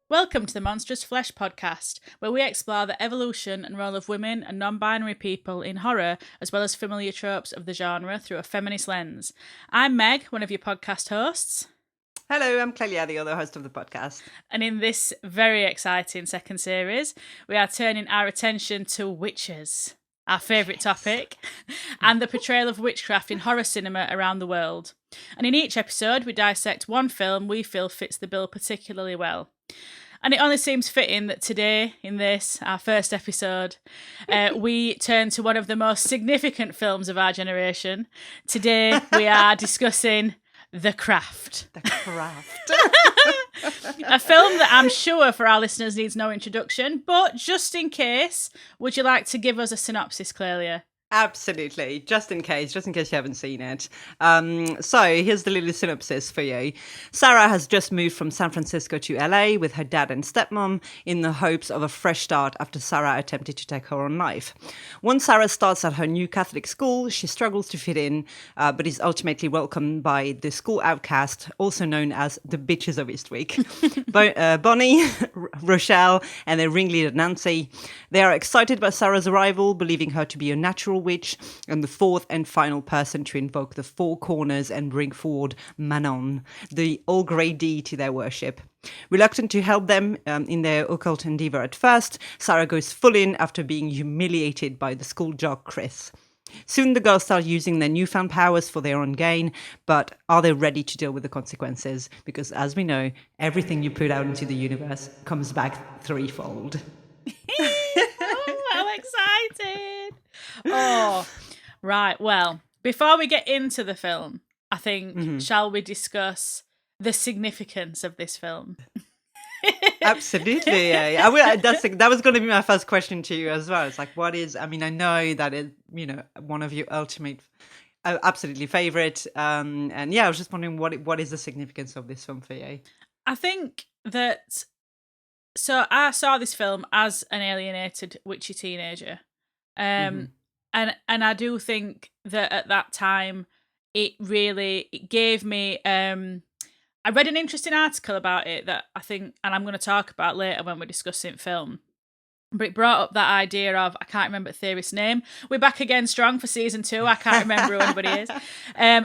Welcome to the Monstrous Flesh podcast, where we explore the evolution and role of women and non-binary people in horror, as well as familiar tropes of the genre through a feminist lens. I'm Meg, one of your podcast hosts. Hello, I'm Clelia, the other host of the podcast. And in this very exciting second series, we are turning our attention to witches, our favourite topic, and the portrayal of witchcraft in horror cinema around the world. And in each episode, we dissect one film we feel fits the bill particularly well. And it only seems fitting that today, in this, our first episode, we turn to one of the most significant films of our generation. Today, we are discussing The Craft. The Craft. A film that I'm sure for our listeners needs no introduction, but just in case, would you like to give us a synopsis, Clelia? Absolutely, just in case you haven't seen it. So here's the little synopsis for you. Sarah has just moved from San Francisco to LA with her dad and stepmom in the hopes of a fresh start after Sarah attempted to take her own life. Once Sarah starts at her new Catholic school, she struggles to fit in, but is ultimately welcomed by the school outcast, also known as the Bitches of Eastwick. Bonnie, Rochelle, and their ringleader Nancy. They are excited by Sarah's arrival, believing her to be a natural witch and the fourth and final person to invoke the four corners and bring forward Manon, the all-grey deity to their worship. Reluctant to help them in their occult endeavour at first, Sarah goes full in after being humiliated by the school jock Chris. Soon the girls start using their newfound powers for their own gain, but are they ready to deal with the consequences? Because as we know, everything you put out into the universe comes back threefold. Oh, how excited! Oh, right. Well, before we get into the film, I think, shall we discuss the significance of this film? Absolutely, yeah. That was going to be my first question to you as well. It's like, what is? I mean, I know that it's one of your ultimate, absolutely favorite, and yeah, I was just wondering what is the significance of this film for you? I think that. So I saw this film as an alienated witchy teenager, and I do think that at that time it gave me. I read an interesting article about it that I think, and I'm going to talk about later when we're discussing film. But it brought up that idea of, I can't remember the theorist's name. We're back again strong for season 2. I can't remember who anybody is.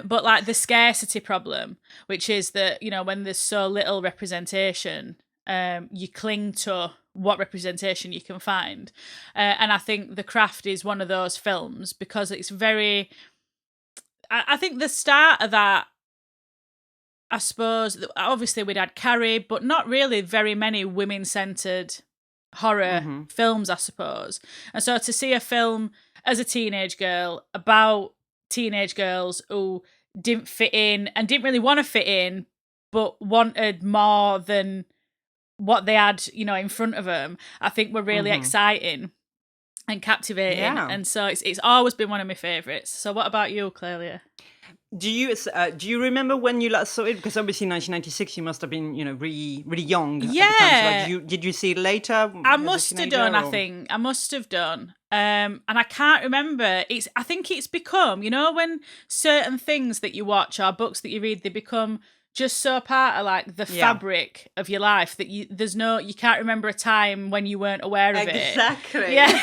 But like the scarcity problem, which is that, when there's so little representation, you cling to what representation you can find. And I think The Craft is one of those films because it's very... I think the start of that, I suppose, obviously we'd had Carrie, but not really very many women-centred horror films, I suppose. And so to see a film as a teenage girl about teenage girls who didn't fit in and didn't really want to fit in, but wanted more than what they had, in front of them, I think were really exciting and captivating. Yeah. And so it's always been one of my favourites. So what about you, Clelia? Do you remember when you last saw it? Because obviously 1996, you must have been, really, really young. Yeah. At the time. So did you see it later? I must have done. I think I must have done. And I can't remember. I think it's become, when certain things that you watch or books that you read, they become just so part of like the fabric of your life that you can't remember a time when you weren't aware of it. Exactly. Yeah.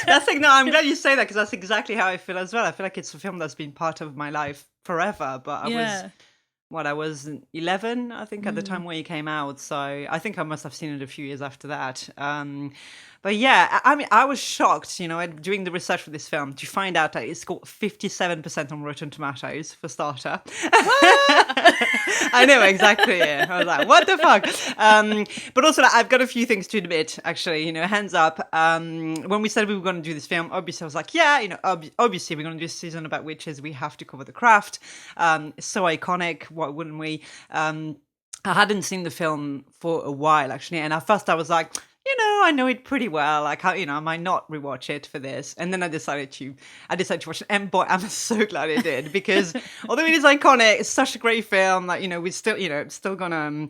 I'm glad you say that because that's exactly how I feel as well. I feel like it's a film that's been part of my life forever, but I was what, I was 11, I think, at the time when it came out. So I think I must have seen it a few years after that. But yeah, I mean, I was shocked, doing the research for this film to find out that it scored 57% on Rotten Tomatoes, for starter. I know, exactly. Yeah. I was like, what the fuck? But also, I've got a few things to admit, actually, hands up. When we said we were going to do this film, obviously I was like, yeah, obviously we're going to do a season about witches. We have to cover the craft. It's so iconic. Why wouldn't we? I hadn't seen the film for a while, actually. And at first I was like, I know it pretty well. Like, I might not rewatch it for this. And then I decided to watch it. And boy, I'm so glad I did, because although it is iconic, it's such a great film. Like, we're still gonna,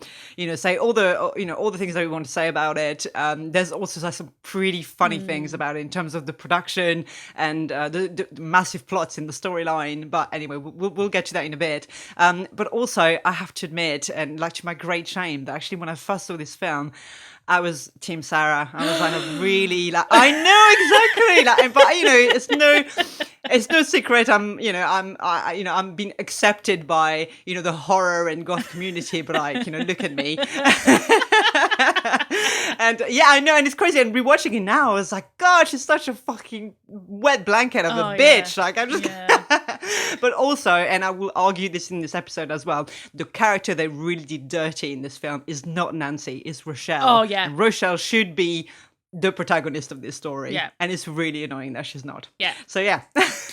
say all the things that we want to say about it. There's also some pretty funny things about it in terms of the production and the massive plots in the storyline. But anyway, we'll get to that in a bit. But also, I have to admit, and like to my great shame, that actually when I first saw this film, I was Team Sarah. I was like, really, like, I know exactly, like, but it's no secret. I'm being accepted by the horror and goth community, but like, look at me. And yeah, I know, and it's crazy. And rewatching it now, I was like, God, she's such a fucking wet blanket of a bitch. Yeah. Like, I'm just. Yeah. But also, and I will argue this in this episode as well, the character they really did dirty in this film is not Nancy, it's Rochelle. Oh yeah, and Rochelle should be the protagonist of this story. Yeah, and it's really annoying that she's not. Yeah. So yeah, that's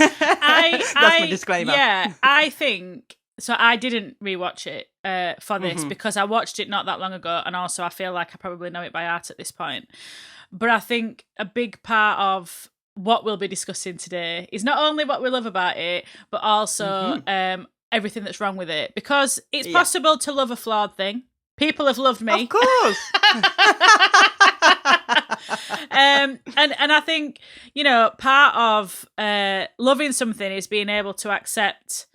my disclaimer. Yeah, I think. So I didn't rewatch it for this because I watched it not that long ago, and also I feel like I probably know it by heart at this point. But I think a big part of what we'll be discussing today is not only what we love about it, but also everything that's wrong with it. Because it's possible to love a flawed thing. People have loved me. Of course. And I think, part of loving something is being able to accept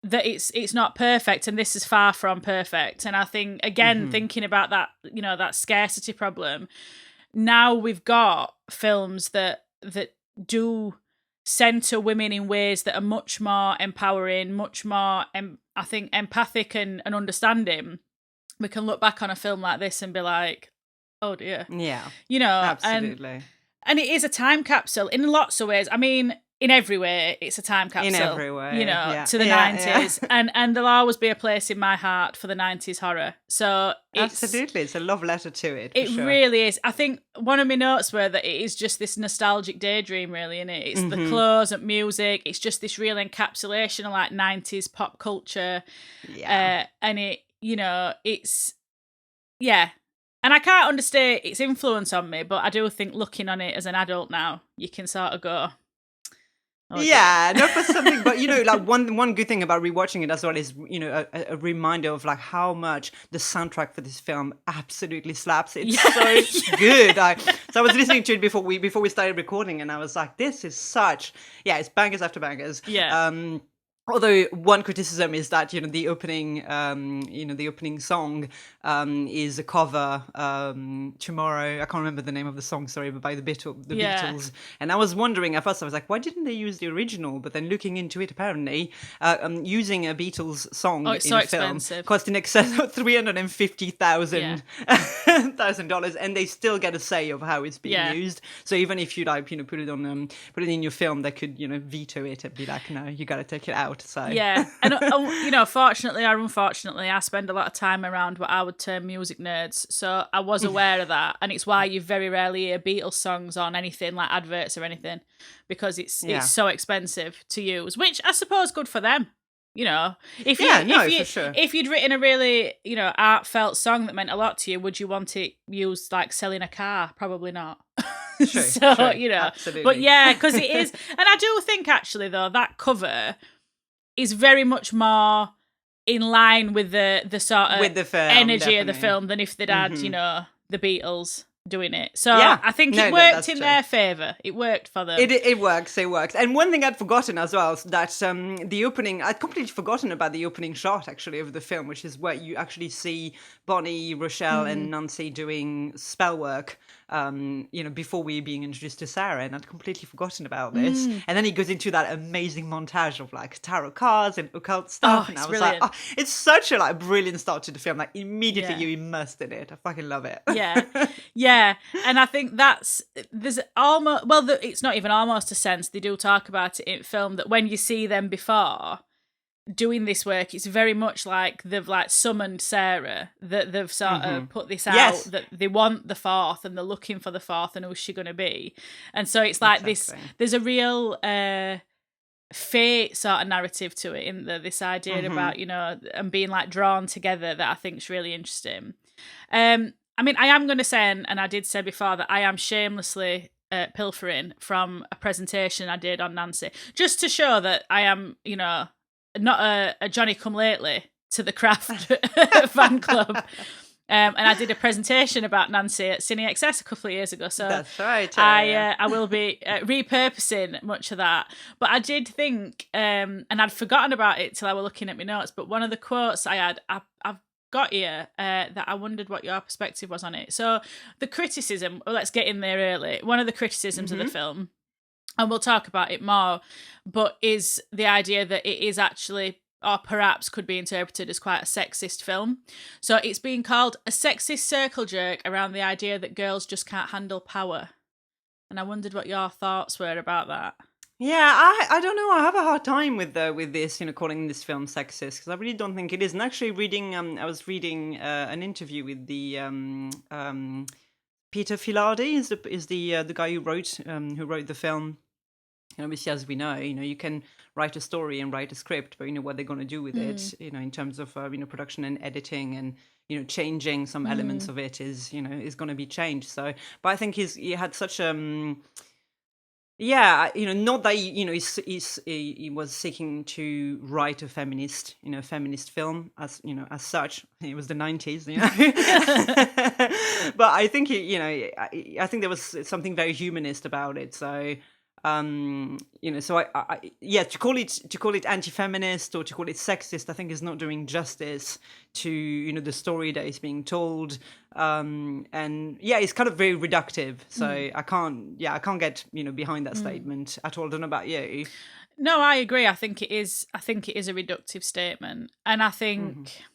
that it's not perfect, and this is far from perfect. And I think, again, thinking about that, that scarcity problem, now we've got films that do center women in ways that are much more empowering, much more, I think, empathic and understanding. We can look back on a film like this and be like, oh dear. Yeah. Absolutely. And it is a time capsule in lots of ways. I mean, in every way, it's a time capsule. In every way. To the 90s. Yeah. And there'll always be a place in my heart for the 90s horror. So absolutely. It's a love letter to it. It really is. I think one of my notes were that it is just this nostalgic daydream, really, isn't it? It's the clothes and music. It's just this real encapsulation of like 90s pop culture. Yeah. And it, it's, yeah. And I can't understate its influence on me, but I do think looking on it as an adult now, you can sort of go, no, for something, but like one good thing about rewatching it as well is a reminder of like how much the soundtrack for this film absolutely slaps. It's so good. So I was listening to it before we started recording, and I was like, this is such it's bangers after bangers. Yeah. Although one criticism is that the opening song is a cover. Tomorrow, I can't remember the name of the song. Sorry, but by the Beatles. And I was wondering at first, I was like, why didn't they use the original? But then looking into it, apparently, using a Beatles song in a film cost in excess of $350,000, and they still get a say of how it's being used. So even if you put it in your film, they could veto it and be like, no, you got to take it out. So yeah, and fortunately or unfortunately, I spend a lot of time around what I would term music nerds, so I was aware of that, and it's why you very rarely hear Beatles songs on anything like adverts or anything, because it's so expensive to use, which I suppose good for them. For sure. If you'd written a really heartfelt song that meant a lot to you, would you want it used like selling a car? Probably not. Sure, absolutely. But yeah, because it is, and I do think actually though that cover is very much more in line with the sort of with the film, energy definitely. Of the film than if they'd had, the Beatles doing it. So I think it worked in their favour. It worked for them. It works. And one thing I'd forgotten as well, that the opening, I'd completely forgotten about the opening shot actually of the film, which is where you actually see Bonnie, Rochelle and Nancy doing spell work before we being introduced to Sarah, and I'd completely forgotten about this. And then he goes into that amazing montage of like tarot cards and occult stuff, and I was brilliant. like, oh, it's such a like brilliant start to the film. Like immediately you're immersed in it. I fucking love it. Yeah, and I think there's almost it's not even almost a sense, they do talk about it in film, that when you see them before doing this work, it's very much like they've like summoned Sarah, that they've sort of put this out, that they want the fourth and they're looking for the fourth and who's she going to be. And so it's like this, there's a real fate sort of narrative to it, in this idea about, and being like drawn together, that I think is really interesting. I mean, I am going to say, and I did say before, that I am shamelessly pilfering from a presentation I did on Nancy, just to show that I am, not a Johnny come lately to the craft fan club. And I did a presentation about Nancy at Cine XS a couple of years ago. So that's right. I will be repurposing much of that. But I did think, and I'd forgotten about it till I were looking at my notes, but one of the quotes I had, I've got here, that I wondered what your perspective was on it. So the criticism, let's get in there early. One of the criticisms of the film, and we'll talk about it more, but is the idea that it is actually, or perhaps could be interpreted as, quite a sexist film. So it's being called a sexist circle jerk around the idea that girls just can't handle power. And I wondered what your thoughts were about that. Yeah, I don't know. I have a hard time with this, calling this film sexist, because I really don't think it is. And actually, I was reading an interview with the Peter Filardi, is the guy who wrote the film. Obviously, as we know, you can write a story and write a script, but what they're going to do with it, in terms of production and editing, and changing some elements of it is going to be changed. So, but I think he had such not that he was seeking to write a feminist film as such. It was the 90s, but I think I think there was something very humanist about it. So. So to call it anti-feminist or to call it sexist, I think is not doing justice to the story that is being told, and it's kind of very reductive. So I can't get behind that statement at all. I don't know about you. No, I agree. I think it is a reductive statement, and I think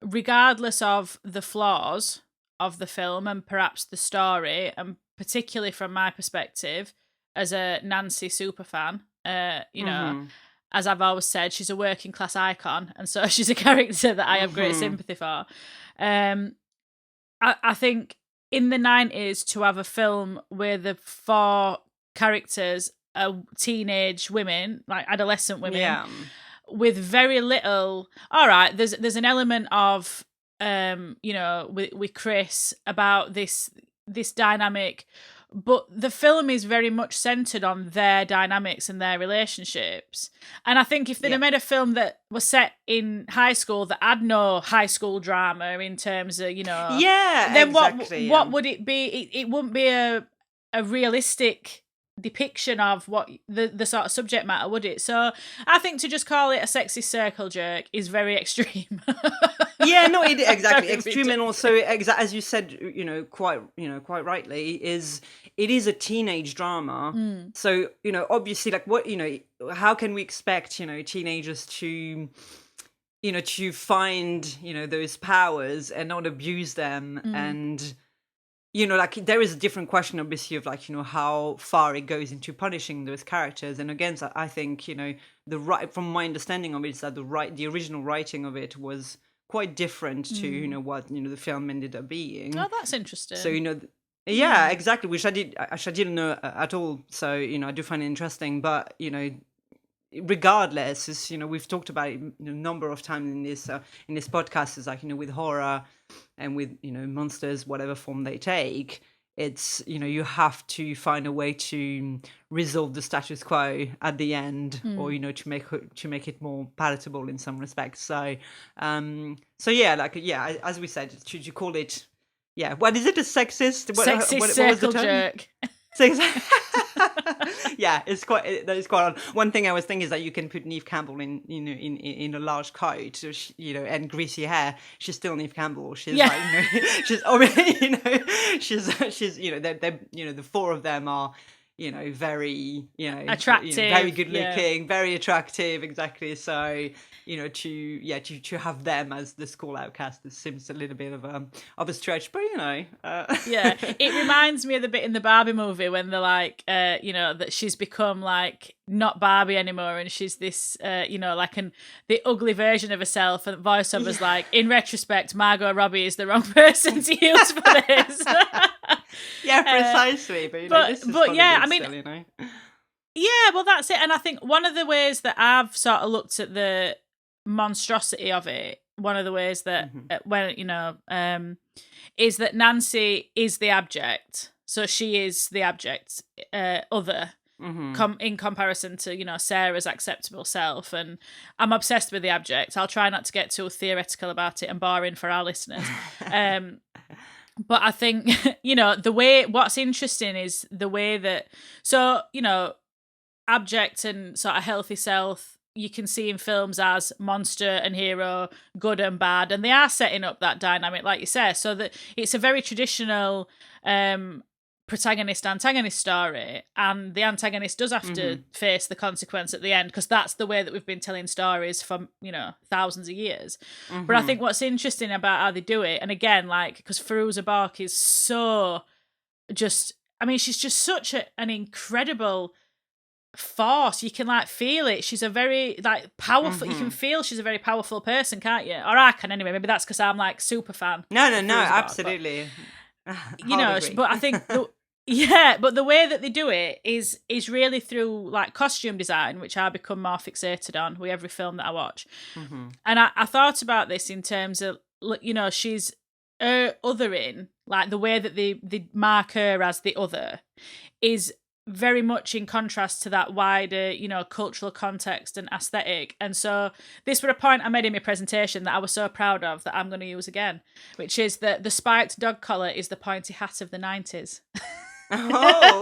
regardless of the flaws of the film and perhaps the story, and particularly from my perspective as a Nancy superfan, as I've always said, she's a working class icon, and so she's a character that I have great sympathy for. I think in the 90s, to have a film where the four characters are teenage women, like adolescent women, with very little. All right, there's an element of with Chris about this dynamic. But the film is very much centred on their dynamics and their relationships. And I think if they'd have made a film that was set in high school, that had no high school drama in terms of, then exactly, what would it be? It wouldn't be a realistic depiction of what the sort of subject matter, would it? So I think to just call it a sexist circle jerk is very extreme. Exactly extreme, and also as you said, quite rightly, it is a teenage drama. So obviously, like what how can we expect teenagers to to find those powers and not abuse them, and like there is a different question obviously of like how far it goes into punishing those characters. And again, I think from my understanding of it is that the original writing of it was quite different to what the film ended up being. Oh, that's interesting. So exactly, which I didn't know at all. So I do find it interesting, but regardless, is we've talked about it a number of times in this podcast, is like with horror and with monsters, whatever form they take, it's you have to find a way to resolve the status quo at the end, or to make it more palatable in some respects. So as we said, should you call it what is it, a sexist sexist circle jerk? Yeah, it's quite odd. One thing I was thinking is that you can put Neve Campbell in, in a large coat, so and greasy hair. She's still Neve Campbell. She's like, she's, she's, they're, the four of them are, very, attractive, very good looking, very attractive. Exactly. So, to have them as the school outcast, it seems a little bit of a stretch, but yeah, it reminds me of the bit in the Barbie movie when they're like, that she's become like not Barbie anymore, and she's this, like the ugly version of herself, and voiceover's like, in retrospect, Margot Robbie is the wrong person to use for this. Yeah, precisely. But this is yeah, I mean, still, yeah, well, that's it. And I think one of the ways that I've sort of looked at the monstrosity of it, one of the ways that is that Nancy is the abject, so she is the abject other in comparison to Sarah's acceptable self. And I'm obsessed with the abject. I'll try not to get too theoretical about it and boring for our listeners. But I think what's interesting is the way that abject and sort of healthy self you can see in films as monster and hero, good and bad, and they are setting up that dynamic, like you say, so that it's a very traditional protagonist-antagonist story, and the antagonist does have to face the consequence at the end, because that's the way that we've been telling stories for thousands of years. But I think what's interesting about how they do it, and again, like, because Firuza Balk is so just, I mean, she's just such an incredible force. You can like feel it. She's a very like powerful, you can feel she's a very powerful person, can't you? Or I can anyway. Maybe that's because I'm like super fan. No, absolutely. But I think but the way that they do it is really through like costume design, which I become more fixated on with every film that I watch. And I thought about this in terms of, she's othering, like the way that they mark her as the other is very much in contrast to that wider, cultural context and aesthetic. And so this was a point I made in my presentation that I was so proud of that I'm going to use again, which is that the spiked dog collar is the pointy hat of the 90s. Oh,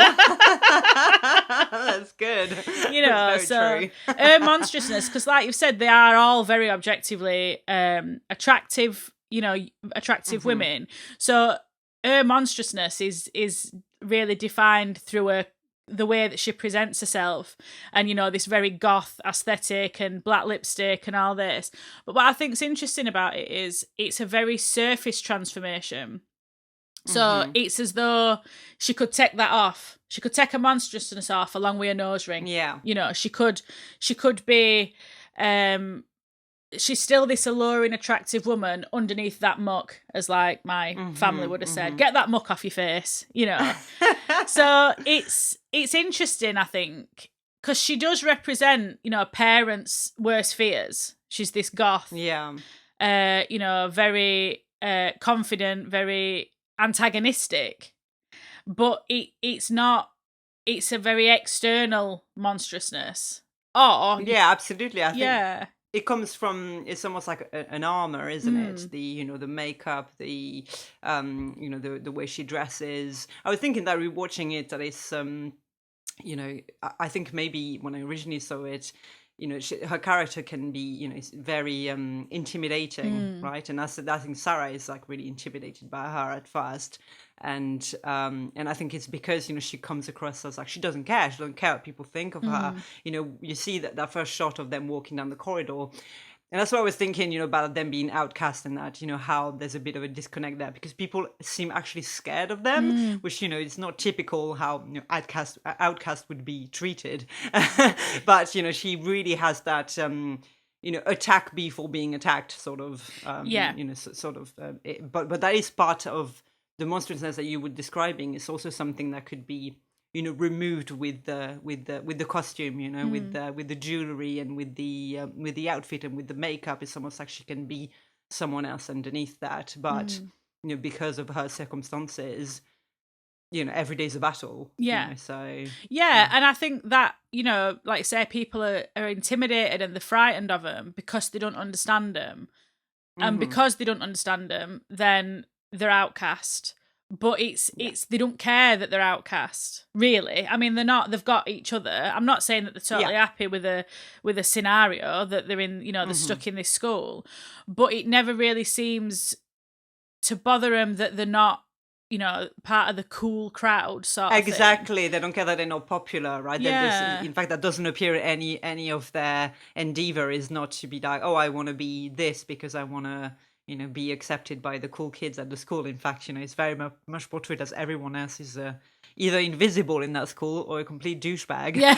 that's good. That's so her monstrousness, because like you've said, they are all very objectively attractive, attractive women. So her monstrousness is really defined through the way that she presents herself, and this very goth aesthetic and black lipstick and all this. But what I think is interesting about it is it's a very surface transformation. So it's as though she could take that off. She could take her monstrousness off along with her nose ring. Yeah. She could be she's still this alluring, attractive woman underneath that muck, as like my family would have said. Get that muck off your face, So it's interesting, I think, because she does represent, parents' worst fears. She's this goth, very confident, very antagonistic, but it's not. It's a very external monstrousness. Absolutely. I think it comes from, it's almost like an armor, isn't it? The the makeup, the the way she dresses. I was thinking that rewatching it, that it's I think maybe when I originally saw it, her character can be very intimidating, right? And I think Sarah is like really intimidated by her at first, and I think it's because she comes across as like she doesn't care what people think of her. You see that first shot of them walking down the corridor, and that's what I was thinking about them being outcast, and that how there's a bit of a disconnect there, because people seem actually scared of them, which it's not typical how outcast would be treated. But she really has that attack before being attacked sort of but that is part of the monstrousness that you were describing. Is also something that could be removed with the costume, with the jewelry and with the outfit and with the makeup. It's almost like she can be someone else underneath that, but because of her circumstances, every day's a battle. And I think that like say people are intimidated and they're frightened of them because they don't understand them, and because they don't understand them, then they're outcast. but it's they don't care that they're outcast, really. I mean, they've got each other. I'm not saying that they're totally happy with a scenario that they're in, they're stuck in this school, but it never really seems to bother them that they're not, part of the cool crowd sort of Exactly. thing. They don't care that they're not popular, right? Yeah. In fact, that doesn't appear in any of their endeavor is not to be like, oh, I want to be this because I want to, be accepted by the cool kids at the school. In fact, it's very much portrayed as everyone else is either invisible in that school or a complete douchebag. Yeah.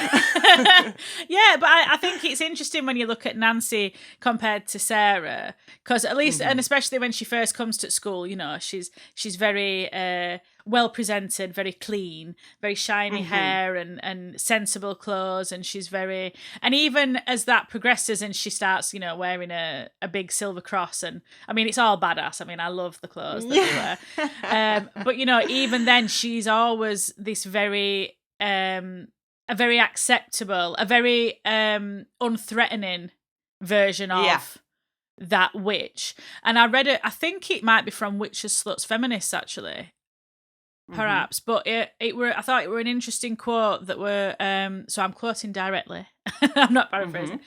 Yeah, but I think it's interesting when you look at Nancy compared to Sarah, because at least, and especially when she first comes to school, she's very well presented, very clean, very shiny hair and sensible clothes, and she's very, and even as that progresses and she starts, wearing a big silver cross, and I mean, it's all badass. I mean, I love the clothes that they wear. But even then, she's always this very a very acceptable, a very unthreatening version of that witch. And I read it, I think it might be from Witches, Sluts, Feminists, actually. Perhaps, but I thought it were an interesting quote that were, so I'm quoting directly, I'm not paraphrasing.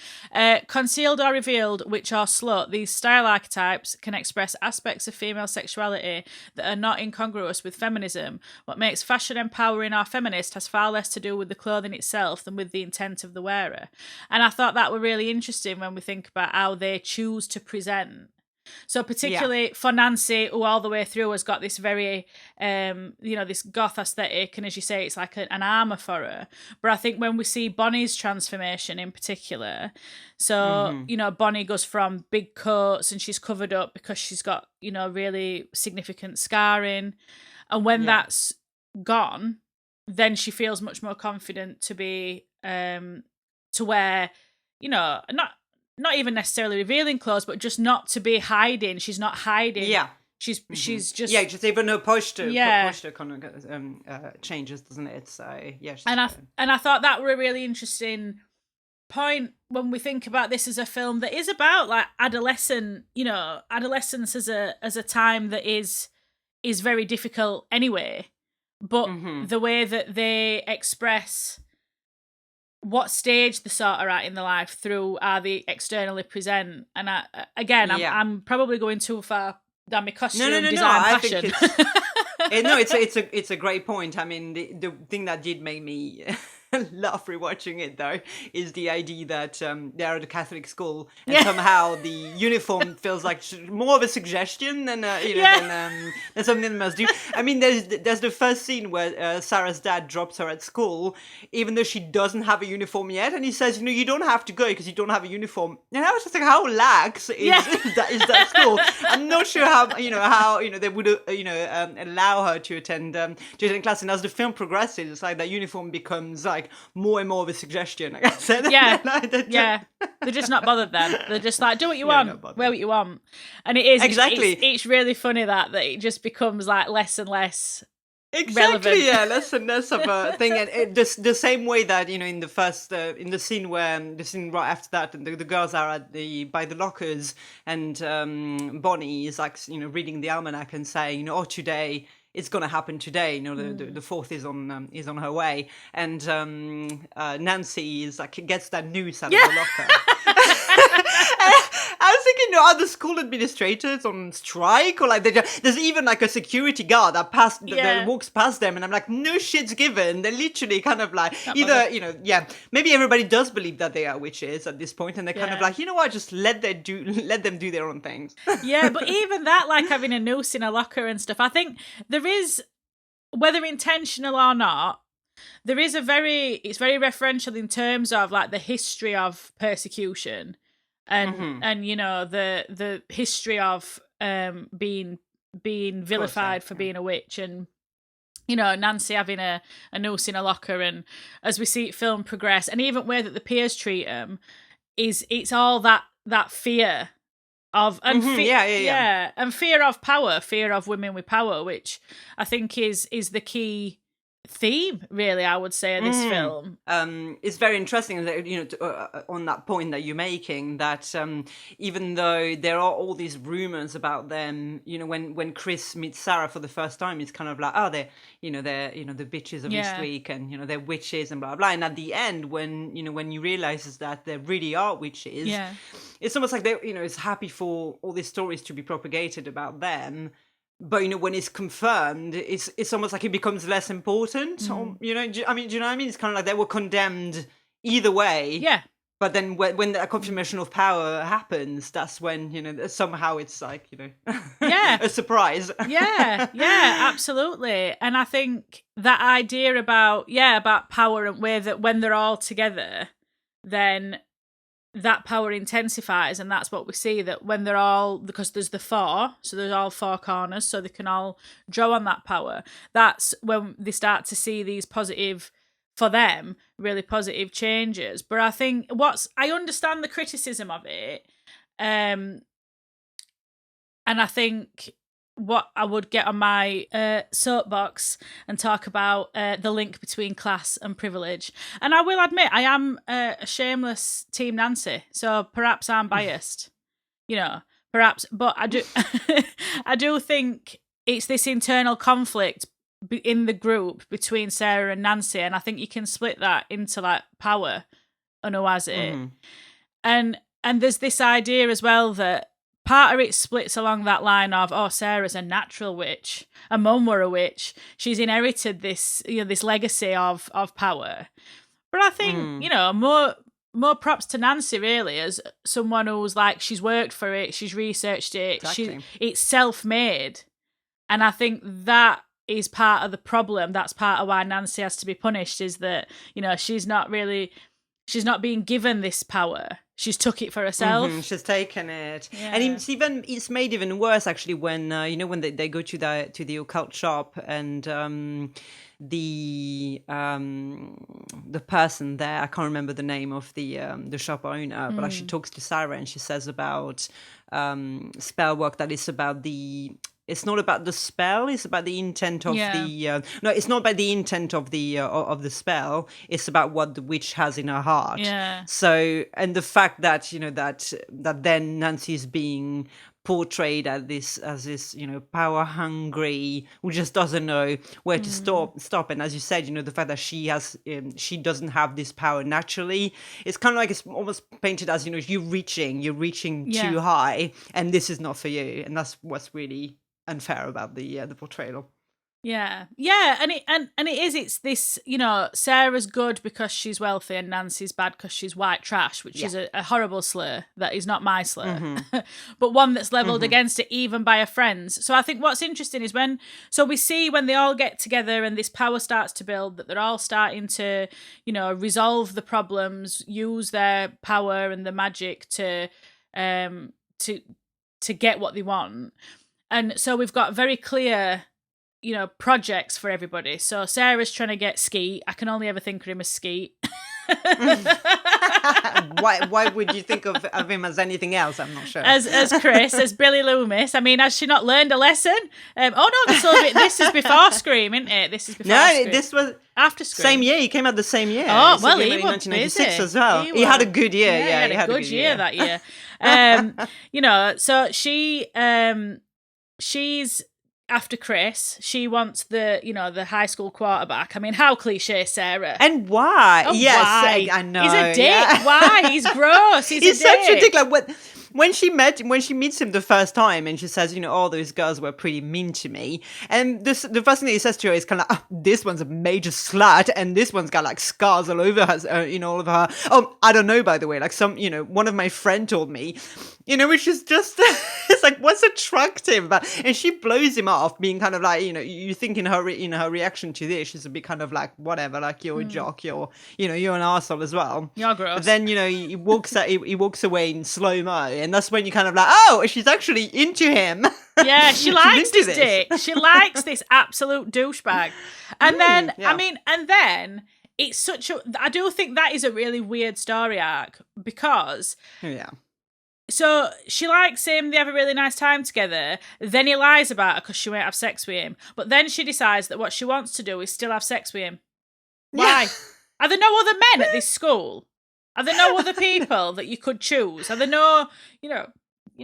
Concealed or revealed, witch or slut, these style archetypes can express aspects of female sexuality that are not incongruous with feminism. What makes fashion empowering or feminist has far less to do with the clothing itself than with the intent of the wearer. And I thought that were really interesting when we think about how they choose to present. So particularly for Nancy, who all the way through has got this very, this goth aesthetic, and as you say, it's like an armour for her. But I think when we see Bonnie's transformation in particular, so, Bonnie goes from big coats and she's covered up because she's got, really significant scarring. And when that's gone, then she feels much more confident to be, to wear, not even necessarily revealing clothes, but just not to be hiding. She's not hiding. Yeah. She's just... Yeah, just even her posture kind of changes, doesn't it? So, yeah. And I thought that were a really interesting point when we think about this as a film that is about, like, adolescence as a time that is very difficult anyway. But the way that they express what stage the sort are at in their life through how they externally present. And I'm probably going too far down my costume design passion. It's a great point. I mean, the thing that did make me laugh rewatching it though is the idea that they're at a Catholic school and somehow the uniform feels like more of a suggestion than than something they must do. I mean, there's the first scene where Sarah's dad drops her at school, even though she doesn't have a uniform yet, and he says, you don't have to go because you don't have a uniform. And I was just like, how lax is that school? I'm not sure how they would allow her to attend class. And as the film progresses, it's like that uniform becomes like more and more of a suggestion, like I said. They're just not bothered then. They're just like, do what you want, wear what you want. And it is exactly it's really funny that it just becomes like less and less relevant. Less and less of a thing. And the same way that in the first in the scene right after that, the girls are by the lockers, and Bonnie is like reading the almanac and saying today it's gonna happen today. The fourth is on her way, and Nancy is like gets that news out of the locker. I was thinking, are the school administrators on strike, or like there's even like a security guard that walks past them, and I'm like, no shit's given. They're literally kind of like maybe everybody does believe that they are witches at this point, and they're kind of like, just let them do their own things. Yeah, but even that, like having a noose in a locker and stuff, I think there is, whether intentional or not, there is it's very referential in terms of like the history of persecution. And the history of being vilified for being a witch, and Nancy having a noose in a locker, and as we see film progress, and even where that the peers treat him, it's all that fear of and and fear of power, fear of women with power, which I think is the key theme, really, I would say, of this film. It's very interesting that, on that point that you're making, that even though there are all these rumors about them, when Chris meets Sarah for the first time, it's kind of like, oh, they're the bitches of Eastwick, and they're witches and blah blah. And at the end, when you realize that they really are witches, it's almost like they it's happy for all these stories to be propagated about them. But when it's confirmed, it's almost like it becomes less important. Or, do you know what I mean? It's kind of like they were condemned either way. Yeah. But then when that confirmation of power happens, that's when somehow it's like a surprise. yeah, absolutely. And I think that idea about power, and where that when they're all together, then that power intensifies, and that's what we see, that when they're all, because there's the four, so there's all four corners, so they can all draw on that power. That's when they start to see these positive, for them, really positive changes. But I think I understand the criticism of it, and I think what I would get on my soapbox and talk about the link between class and privilege. And I will admit, I am a shameless Team Nancy, so perhaps I'm biased, perhaps. But I do, I do think it's this internal conflict in the group between Sarah and Nancy, and I think you can split that into like power and who has it, and there's this idea as well that part of it splits along that line of, oh, Sarah's a natural witch. Her mum were a witch. She's inherited this, this legacy of power. But I think, more props to Nancy, really, as someone who's like, she's worked for it, she's researched it, exactly. It's self-made. And I think that is part of the problem. That's part of why Nancy has to be punished, is that, she's not being given this power. She's took it for herself. She's taken it, and it's made even worse actually when when they go to the occult shop, and the person there, I can't remember the name of the shop owner, but she talks to Sarah and she says about spell work, that is about it's not about the spell, it's about the intent of no, it's not about the intent of the spell, it's about what the witch has in her heart. Yeah. So, and the fact that that then Nancy is being portrayed as this power hungry, who just doesn't know where to stop, and as you said, the fact that she doesn't have this power naturally, it's kind of like, it's almost painted as you're reaching too high, and this is not for you, and that's what's really unfair about the portrayal. Yeah, and it's this, Sarah's good because she's wealthy, and Nancy's bad because she's white trash, which is a horrible slur that is not my slur, but one that's levelled against it even by her friends. So I think what's interesting is we see when they all get together and this power starts to build, that they're all starting to, resolve the problems, use their power and the magic to get what they want. And so we've got very clear, projects for everybody. So Sarah's trying to get Skeet. I can only ever think of him as Skeet. Why would you think of him as anything else? I'm not sure. As Chris, as Billy Loomis. I mean, has she not learned a lesson? This is before Scream, isn't it? This is before Scream. No, this was after Scream. Same year. He came out the same year. Oh, well, he was 1996 as well. He had a good year. Yeah, he had a good year that year. So she's after Chris. She wants the high school quarterback. I mean, how cliche, Sarah. And why? Oh, yes, why? I know. He's a dick. Yeah. Why? He's gross. He's such a dick. Like when she meets him the first time, and she says, all those girls were pretty mean to me. And the first thing that he says to her is kind of like, this one's a major slut, and this one's got like scars all over her, all over her. Oh, I don't know, by the way, like one of my friend told me, which is just, it's like, what's attractive about, and she blows him off, being kind of like, you think in her reaction to this, she's a bit kind of like, whatever, like, you're a jock, you're an arsehole as well. You're gross. But then, he walks away in slow-mo, and that's when you kind of like, oh, she's actually into him. Yeah, she likes this dick. She likes this absolute douchebag. And then, yeah. It's I do think that is a really weird story arc, because So she likes him, they have a really nice time together, then he lies about her because she won't have sex with him. But then she decides that what she wants to do is still have sex with him. Why? Yeah. Are there no other men at this school? Are there no other people that you could choose? Are there no,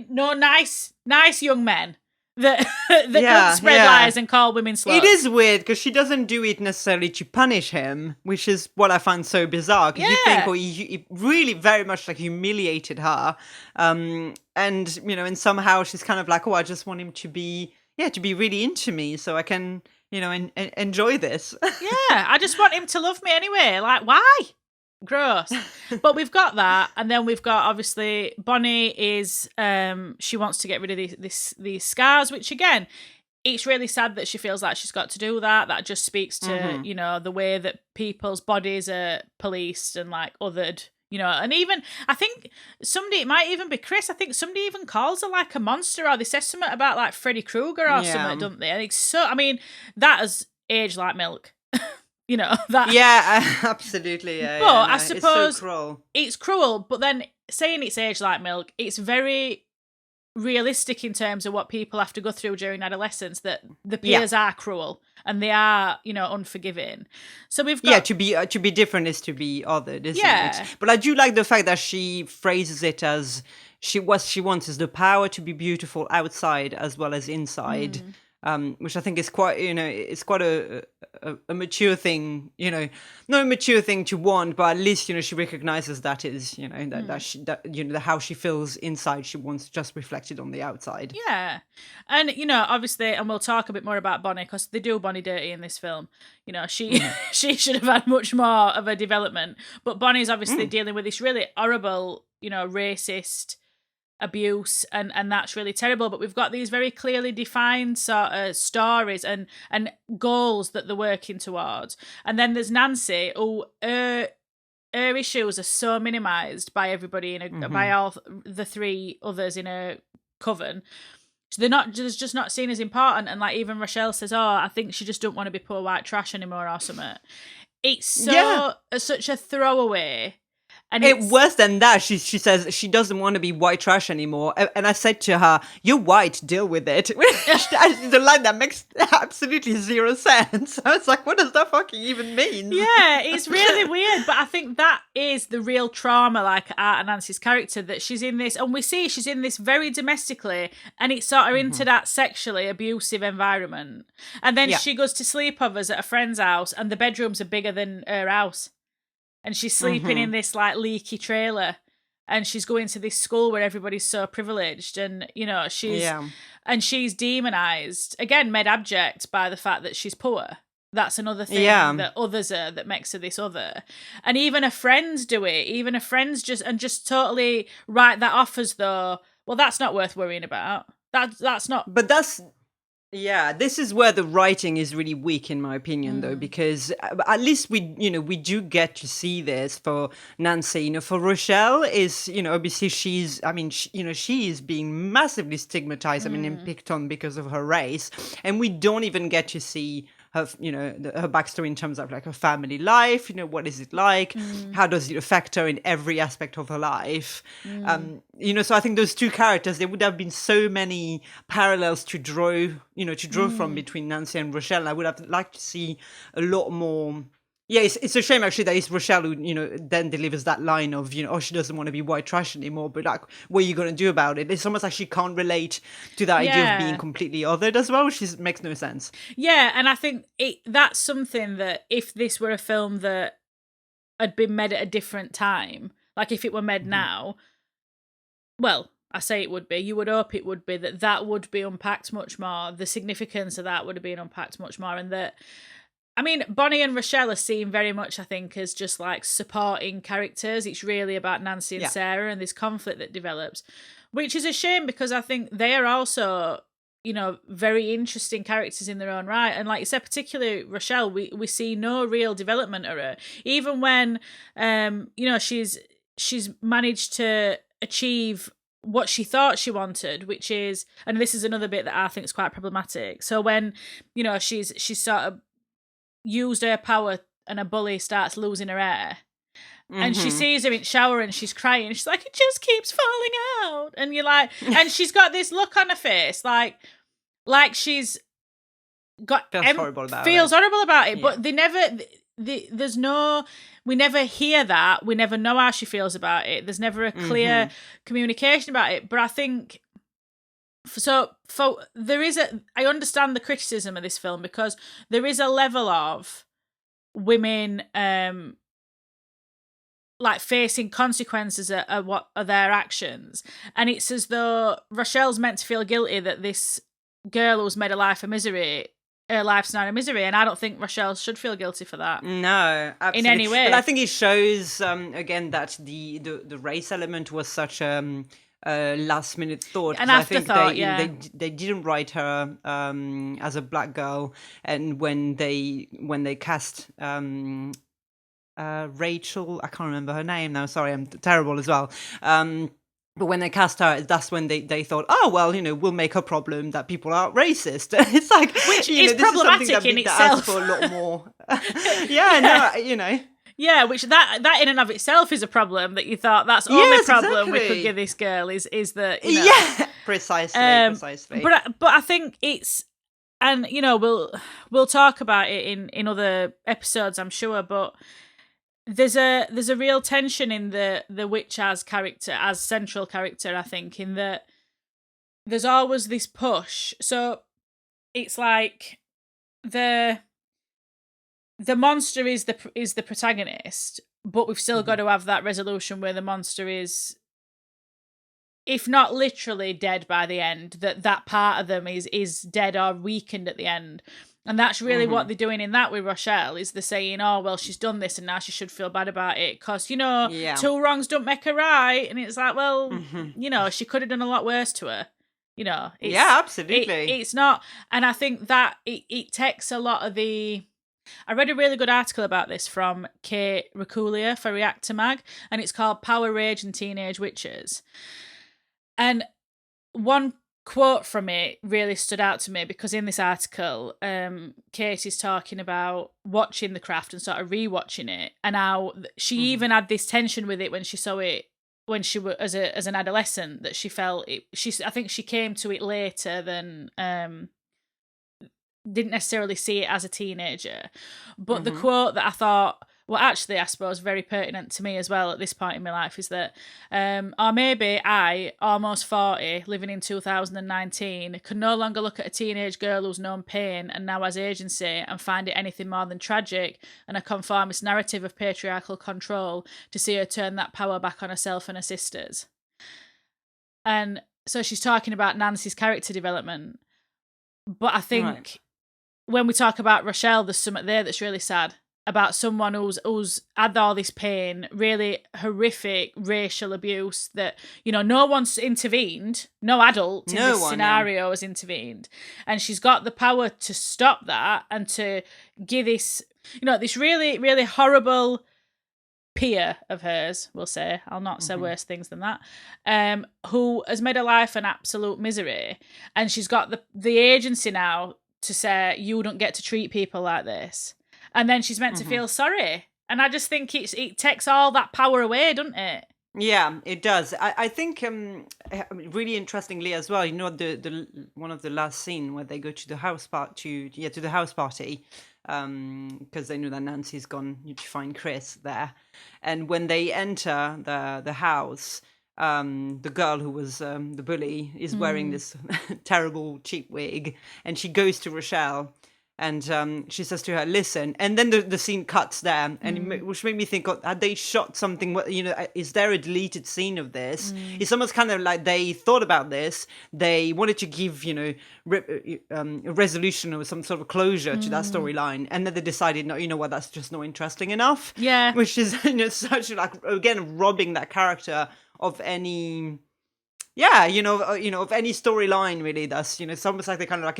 no nice young men that don't spread lies and call women sluts? It is weird because she doesn't do it necessarily to punish him, which is what I find so bizarre. Because you think, he really very much like humiliated her, and and somehow she's kind of like, I just want him to be really into me, so I can, enjoy this. I just want him to love me anyway. Like, why? Gross. But we've got that, and then we've got, obviously, Bonnie is she wants to get rid of these scars, which again, it's really sad that she feels like she's got to do that. That just speaks to the way that people's bodies are policed and like othered, and even I think somebody, it might even be Chris, I think somebody even calls her like a monster, or they say something about like Freddy Krueger or something, don't they? And it's so, I mean, that has aged like milk. That. Yeah, absolutely. Yeah, but I suppose it's so cruel. It's cruel, but then saying it's aged like milk, it's very realistic in terms of what people have to go through during adolescence, that the peers are cruel and they are, unforgiving. So we've got... to be different is to be othered, isn't it? But I do like the fact that she phrases it as what she wants is the power to be beautiful outside as well as inside. Which I think is quite, it's quite a mature thing, not a mature thing to want, but at least, she recognizes that is, that how she feels inside, she wants just reflected on the outside. Yeah. And, obviously, and we'll talk a bit more about Bonnie because they do Bonnie dirty in this film. She should have had much more of a development. But Bonnie's obviously dealing with this really horrible, racist abuse, and that's really terrible. But we've got these very clearly defined sort of stories and goals that they're working towards. And then there's Nancy, who her issues are so minimized by everybody by all the three others in her coven. So they're just not seen as important. And like even Rochelle says, I think she just don't want to be poor white trash anymore or something. It's such a throwaway. And worse than that, she says she doesn't want to be white trash anymore. And I said to her, "You're white, deal with it." It's a line that makes absolutely zero sense. I was like, what does that fucking even mean? Yeah, it's really weird. But I think that is the real trauma, like Art and Nancy's character, that she's in this, and we see she's in this very domestically, and it's sort of into that sexually abusive environment. And then she goes to sleepovers at a friend's house, and the bedrooms are bigger than her house. And she's sleeping in this like leaky trailer, and she's going to this school where everybody's so privileged, and she's demonized, again made abject by the fact that she's poor. That's another thing that others are, that makes her this other. And even her friends do it. Even her friends just totally write that off as though, well, that's not worth worrying about. That's not. But that's. Yeah, this is where the writing is really weak, in my opinion, though, because at least we do get to see this for Nancy. For Rochelle is, obviously she is being massively stigmatized, and picked on because of her race, and we don't even get to see her, her backstory in terms of like her family life. What is it like? How does it affect her in every aspect of her life? So I think those two characters, there would have been so many parallels to draw from between Nancy and Rochelle. I would have liked to see a lot more. Yeah, it's a shame actually that it's Rochelle who, then delivers that line of, she doesn't want to be white trash anymore, but like, what are you going to do about it? It's almost like she can't relate to that idea of being completely othered as well, which makes no sense. Yeah, and I think that's something that if this were a film that had been made at a different time, like if it were made now, well, I say it would be, you would hope it would be, that would be unpacked much more. The significance of that would have been unpacked much more, and that, I mean, Bonnie and Rochelle are seen very much, I think, as just like supporting characters. It's really about Nancy and Sarah and this conflict that develops, which is a shame because I think they are also, very interesting characters in their own right. And like you said, particularly Rochelle, we see no real development of her. Even when, she's managed to achieve what she thought she wanted, which is, and this is another bit that I think is quite problematic. So when, she's sort of used her power and a bully starts losing her hair, And she sees her in the shower and she's crying. She's like, it just keeps falling out. And you're like, and she's got this look on her face, like she's got feels horrible about it. Yeah. But they never, there's no, we never hear that. We never know how she feels about it. There's never a clear communication about it. But I think, I understand the criticism of this film because there is a level of women, like facing consequences of what are their actions, and it's as though Rochelle's meant to feel guilty that this girl who's made a life of misery, her life's not a misery, and I don't think Rochelle should feel guilty for that. No, absolutely. In any way. But I think it shows again that the race element was such a last minute thought. An afterthought. They didn't write her as a black girl, and when they cast Rachel, I can't remember her name now, sorry, I'm terrible as well, but when they cast her, that's when they thought, oh well, we'll make a problem that people are racist. It's like, which is problematic in itself. For a lot more. Yeah, which that in and of itself is a problem, that you thought that's the only problem we could give this girl is that yeah, precisely. But I think it's, and we'll talk about it in other episodes, I'm sure, but there's a real tension in the witch as central character, I think, in that there's always this push. So it's like the monster is the protagonist, but we've still got to have that resolution where the monster is, if not literally dead by the end, that part of them is dead or weakened at the end. And that's really what they're doing in that with Rochelle, is they're saying, oh, well, she's done this and now she should feel bad about it because, two wrongs don't make a right. And it's like, well, she could have done a lot worse to her. Yeah, absolutely. It's not. And I think that it takes a lot of the... I read a really good article about this from Kate Rakulia for Reactor Mag, and it's called Power, Rage and Teenage Witches. And one quote from it really stood out to me because in this article, Kate is talking about watching The Craft and sort of rewatching it, and how she even had this tension with it when she saw it when she was as an adolescent, that she felt it. I think she came to it later than didn't necessarily see it as a teenager. But the quote that I thought, well, actually, I suppose very pertinent to me as well at this point in my life is that, or maybe I, almost 40, living in 2019, can no longer look at a teenage girl who's known pain and now has agency and find it anything more than tragic and a conformist narrative of patriarchal control to see her turn that power back on herself and her sisters. And so she's talking about Nancy's character development. But I think when we talk about Rochelle, there's something there that's really sad about someone who's had all this pain, really horrific racial abuse that, no one's intervened, no adult in this scenario has intervened. And she's got the power to stop that and to give this, this really, really horrible peer of hers, we'll say, I'll not say worse things than that, who has made her life an absolute misery. And she's got the agency now to say, you don't get to treat people like this. And then she's meant to feel sorry. And I just think it takes all that power away, doesn't it? Yeah, it does. I think really interestingly as well, the one of the last scene where they go to the house party, to the house party, because they know that Nancy's gone to find Chris there. And when they enter the house, the girl who was the bully is wearing this terrible cheap wig, and she goes to Rochelle and she says to her, listen, and then the scene cuts there, and which made me think, had they shot something, is there a deleted scene of this? It's almost kind of like they thought about this, they wanted to give a resolution or some sort of closure to that storyline, and then they decided, no, you know what, that's just not interesting enough. Yeah, which is such again robbing that character of any of any storyline, really. That's it's almost like they kind of like,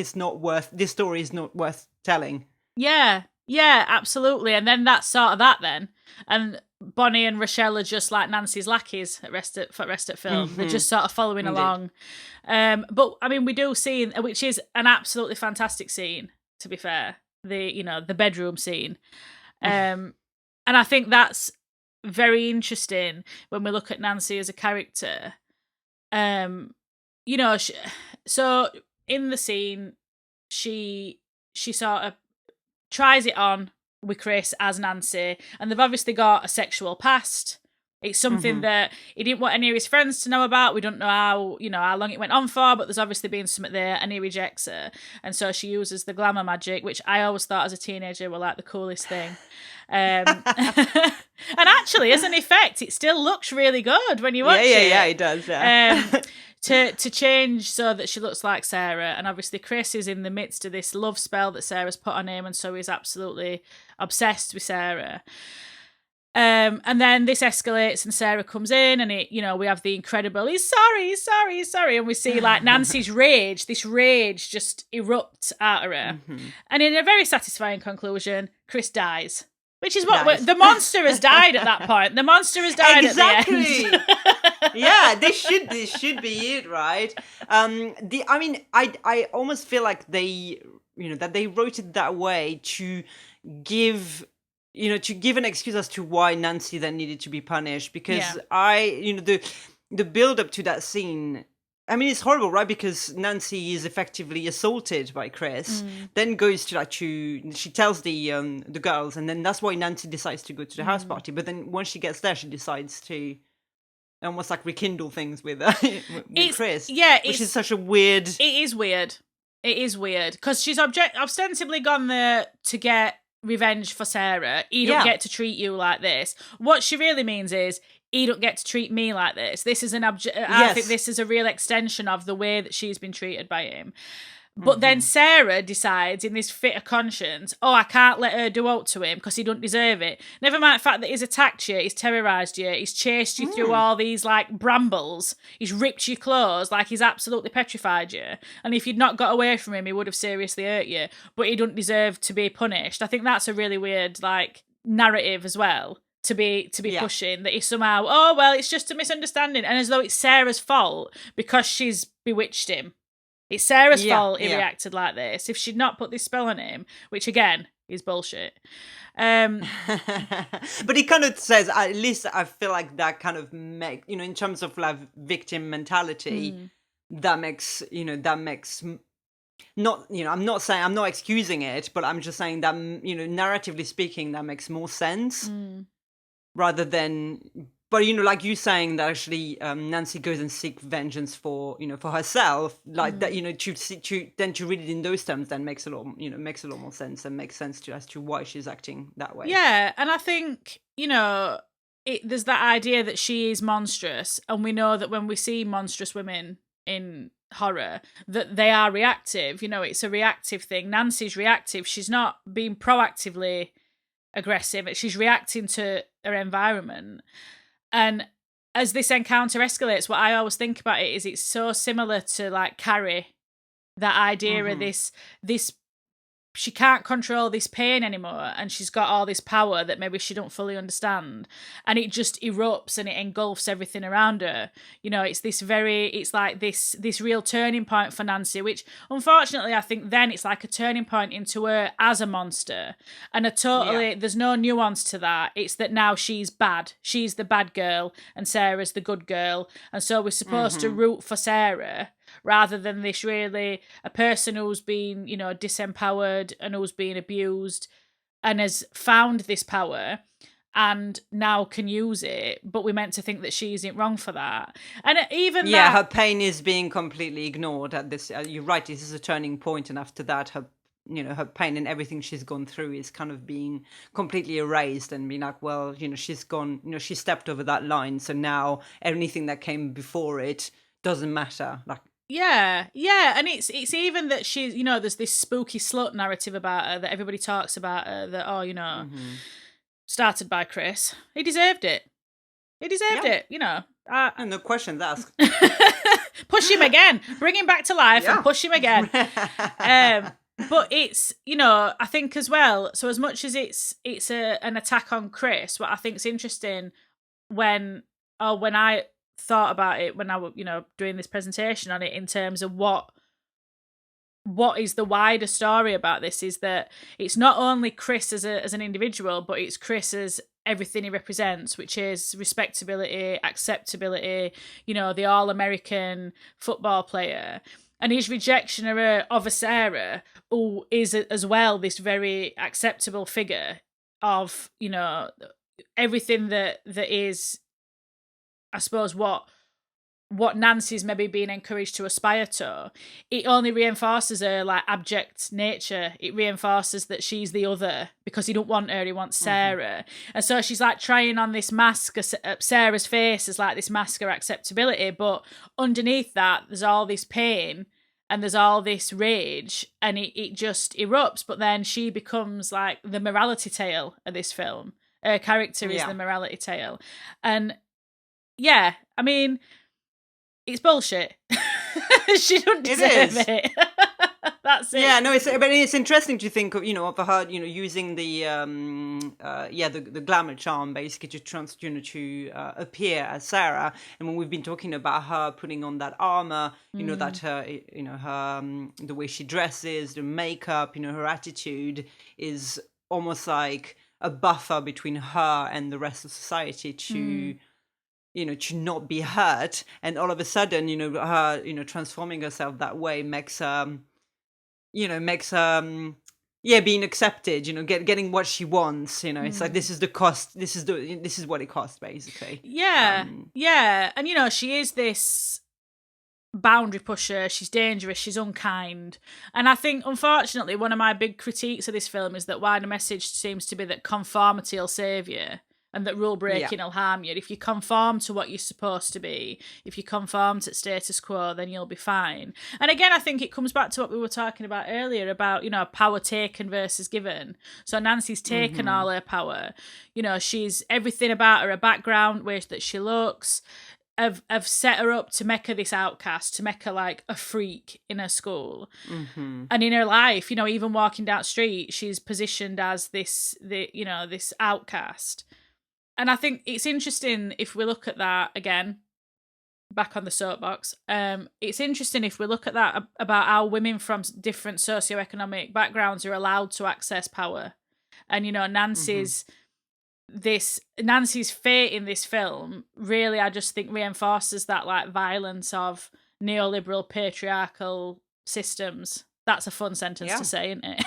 this story is not worth telling. Yeah, absolutely. And then that's sort of that then. And Bonnie and Rochelle are just like Nancy's lackeys at rest at film. They're just sort of following along. But I mean, we do see, which is an absolutely fantastic scene, to be fair, the bedroom scene. And I think that's very interesting when we look at Nancy as a character. You know, so in the scene, she sort of tries it on with Chris as Nancy, and they've obviously got a sexual past. It's something that he didn't want any of his friends to know about. We don't know how long it went on for, but there's obviously been something there, and he rejects her. And so she uses the glamour magic, which I always thought as a teenager were like the coolest thing. And actually, as an effect, it still looks really good when you watch it. Yeah, it does. Yeah. To change so that she looks like Sarah, and obviously Chris is in the midst of this love spell that Sarah's put on him, and so he's absolutely obsessed with Sarah. And then this escalates, and Sarah comes in, and we have the incredible, he's sorry, and we see like Nancy's rage just erupt out of her, and in a very satisfying conclusion, Chris dies. Which is what the monster has died at that point. The monster has died exactly. At the end. Yeah, this should be it, right? I almost feel like they wrote it that way to give an excuse as to why Nancy then needed to be punished, because the build up to that scene. I mean, it's horrible, right? Because Nancy is effectively assaulted by Chris, then goes to she tells the girls, and then that's why Nancy decides to go to the house party. But then once she gets there, she decides to almost like rekindle things with Chris. Yeah, which is such a weird. It is weird because she's ostensibly gone there to get revenge for Sarah. He don't get to treat you like this. What she really means is, he don't get to treat me like this. This is I think this is a real extension of the way that she's been treated by him. But then Sarah decides in this fit of conscience, I can't let her do out to him because he don't deserve it. Never mind the fact that he's attacked you, he's terrorised you, he's chased you through all these like brambles, he's ripped your clothes, like he's absolutely petrified you. And if you'd not got away from him, he would have seriously hurt you. But he don't deserve to be punished. I think that's a really weird like narrative as well. To be pushing that he's somehow, it's just a misunderstanding, and as though it's Sarah's fault because she's bewitched him. It's Sarah's fault he reacted like this. If she'd not put this spell on him, which again is bullshit. But he kind of says, at least I feel like that kind of in terms of like victim mentality, that makes not, I'm not saying, I'm not excusing it, but I'm just saying that, narratively speaking, that makes more sense. Rather than, but like you saying that actually Nancy goes and seek vengeance for herself, like that, to read it in those terms then makes a lot more sense, and makes sense as to why she's acting that way. Yeah, and I think there's that idea that she is monstrous, and we know that when we see monstrous women in horror, that they are reactive. It's a reactive thing. Nancy's reactive. She's not being proactively aggressive. She's reacting to her environment. And as this encounter escalates, what I always think about it is it's so similar to like Carrie, that idea of this she can't control this pain anymore, and she's got all this power that maybe she don't fully understand, and it just erupts and it engulfs everything around her. It's like this real turning point for Nancy, which unfortunately I think then it's like a turning point into her as a monster, and there's no nuance to that. It's that now she's bad, she's the bad girl and Sarah's the good girl, and so we're supposed to root for Sarah rather than this really a person who's been, disempowered and who's been abused and has found this power and now can use it, but we're meant to think that she isn't wrong for that. And even her pain is being completely ignored at this. You're right, this is a turning point, and after that, her pain and everything she's gone through is kind of being completely erased, and being like, well, she's gone, she stepped over that line, so now anything that came before it doesn't matter. Like, yeah, and it's even that she's, there's this spooky slut narrative about her that everybody talks about her, that started by Chris. He deserved it. And no questions asked. Push him again, bring him back to life and push him again. But it's, I think as well, so as much as it's an attack on Chris, what I think is interesting when I thought about it when I was, doing this presentation on it, in terms of what is the wider story about this, is that it's not only Chris as an individual, but it's Chris as everything he represents, which is respectability, acceptability, the all-American football player. And his rejection of a Sarah, who is as well this very acceptable figure of, everything that is, I suppose, what Nancy's maybe being encouraged to aspire to, it only reinforces her like abject nature. It reinforces that she's the other because he don't want her, he wants Sarah. And so she's like trying on this mask, Sarah's face is like this mask of acceptability, but underneath that there's all this pain and there's all this rage, and it just erupts. But then she becomes like the morality tale of this film. Her character is the morality tale. And yeah, I mean, it's bullshit. She don't deserve it. That's it. Yeah, no, it's interesting to think of, of her, using the glamour charm basically to appear as Sarah. And when we've been talking about her putting on that armor, that her, the way she dresses, the makeup, her attitude is almost like a buffer between her and the rest of society to not be hurt. And all of a sudden, her, transforming herself that way makes being accepted, getting what she wants, it's like, this is the cost, this is what it costs, basically. And she is this boundary pusher, she's dangerous, she's unkind. And I think, unfortunately, one of my big critiques of this film is that why the message seems to be that conformity will save you, and that rule breaking will harm you. If you conform to what you're supposed to be, if you conform to status quo, then you'll be fine. And again, I think it comes back to what we were talking about earlier about, power taken versus given. So Nancy's taken all her power. She's everything about her background, way that she looks, have set her up to make her this outcast, to make her like a freak in her school. And in her life, even walking down the street, she's positioned as this outcast. And I think it's interesting if we look at that again, back on the soapbox. It's interesting if we look at that about how women from different socioeconomic backgrounds are allowed to access power. And, Nancy's fate in this film really, I just think, reinforces that like violence of neoliberal patriarchal systems. That's a fun sentence to say, isn't it?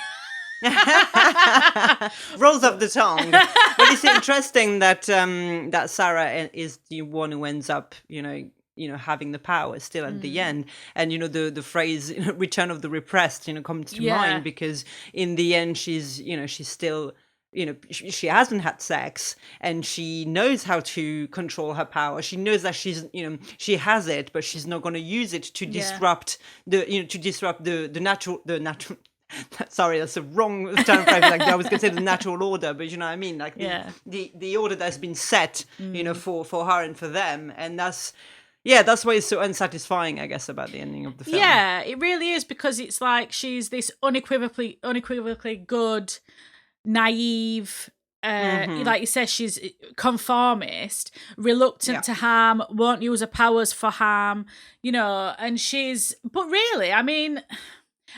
Rolls off the tongue. But it's interesting that that Sarah is the one who ends up, having the power still at the end. And the phrase "return of the repressed" comes to mind, because in the end she's still, she hasn't had sex, and she knows how to control her power. She knows that she has it, but she's not going to use it to disrupt the natural. Sorry, that's the wrong term. Like, I was going to say the natural order, but you know what I mean, like the order that's been set, for her and for them, and that's why it's so unsatisfying, I guess, about the ending of the film. Yeah, it really is, because it's like she's this unequivocally good, naive. Like you said, she's conformist, reluctant to harm, won't use her powers for harm, and but really, I mean,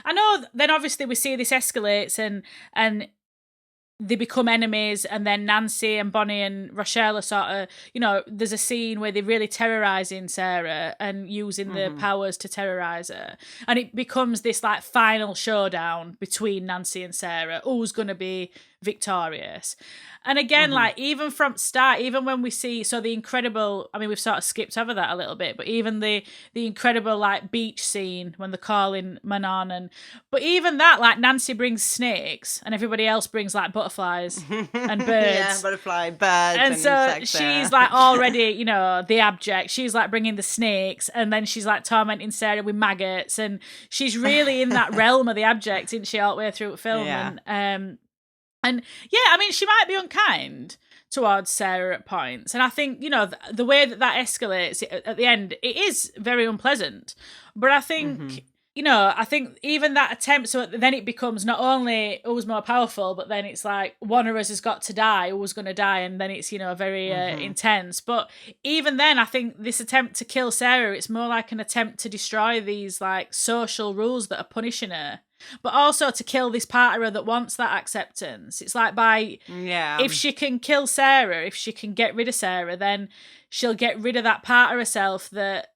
I know then obviously we see this escalates and they become enemies, and then Nancy and Bonnie and Rochelle are sort of, there's a scene where they're really terrorising Sarah and using the powers to terrorise her. And it becomes this like final showdown between Nancy and Sarah. Who's going to be victorious? And again, like even from start, even when we see, so the incredible, I mean, we've sort of skipped over that a little bit, but even the incredible like beach scene when they're calling Manon, but even that, like Nancy brings snakes and everybody else brings like butterflies and birds. Yeah, butterfly, birds. And so she's like already, the abject. She's like bringing the snakes, and then she's like tormenting Sarah with maggots, and she's really in that realm of the abject, isn't she, all the way through the film? Yeah. And yeah, I mean, she might be unkind towards Sarah at points. And I think, the way that escalates at the end, it is very unpleasant. But I think I think even that attempt, so then it becomes not only who's more powerful, but then it's like one of us has got to die, who's going to die, and then it's, very intense. But even then, I think this attempt to kill Sarah, it's more like an attempt to destroy these like social rules that are punishing her, but also to kill this part of her that wants that acceptance. It's like if she can kill Sarah, if she can get rid of Sarah, then she'll get rid of that part of herself that,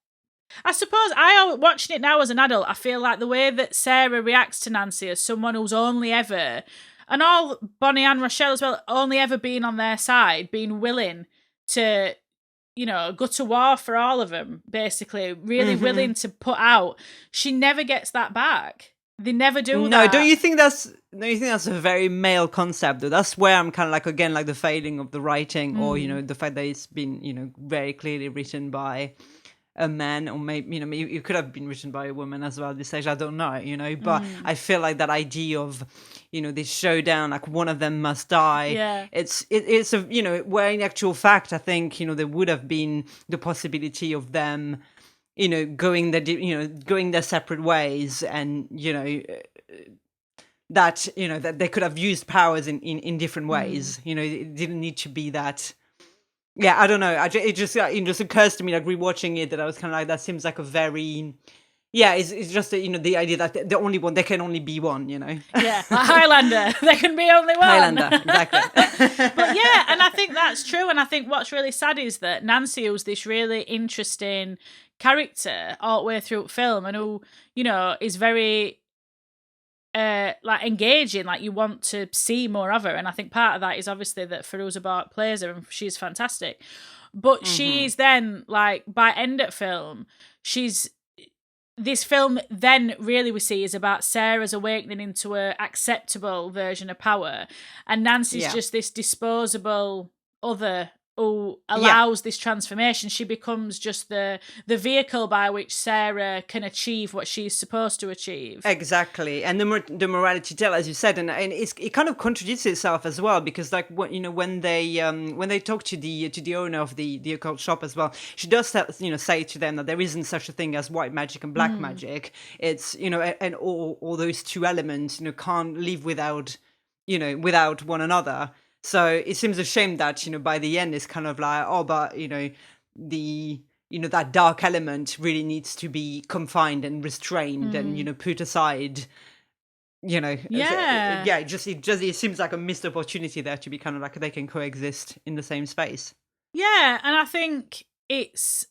I suppose, watching it now as an adult, I feel like the way that Sarah reacts to Nancy as someone who's only ever, and all Bonnie and Rochelle as well, only ever been on their side, being willing to, go to war for all of them, basically, really willing to put out. She never gets that back. They never do that. No, don't you think that's a very male concept though? That's where I'm kind of like, again, like the failing of the writing, or the fact that it's been very clearly written by a man, or maybe it could have been written by a woman as well at this stage, I don't know, but I feel like that idea of this showdown, like one of them must die, it's a where in actual fact I think there would have been the possibility of them going their separate ways, and that that they could have used powers in different ways. It didn't need to be that. Yeah, I don't know. It just occurs to me, like rewatching it, that I was kind of like, that seems like a very, it's just the idea that there can only be one, Yeah, like Highlander, there can be only one. Highlander, exactly. But yeah, and I think that's true. And I think what's really sad is that Nancy, who's this really interesting character all the way through film, and who is very like engaging, like you want to see more of her, and I think part of that is obviously that Firuza Balk plays her and she's fantastic, but she's then like by end of film, this film then really we see is about Sarah's awakening into a acceptable version of power, and Nancy's just this disposable other who allows this transformation. She becomes just the vehicle by which Sarah can achieve what she's supposed to achieve. Exactly, and the morality tale, as you said, and it kind of contradicts itself as well, because like when they talk to the owner of the occult shop as well, she does say to them that there isn't such a thing as white magic and black magic. It's and all those two elements can't live without one another. So it seems a shame that, by the end it's kind of like, but, that dark element really needs to be confined and restrained and, put aside, Yeah. So, it seems like a missed opportunity there to be kind of like they can coexist in the same space. Yeah. And I think it's,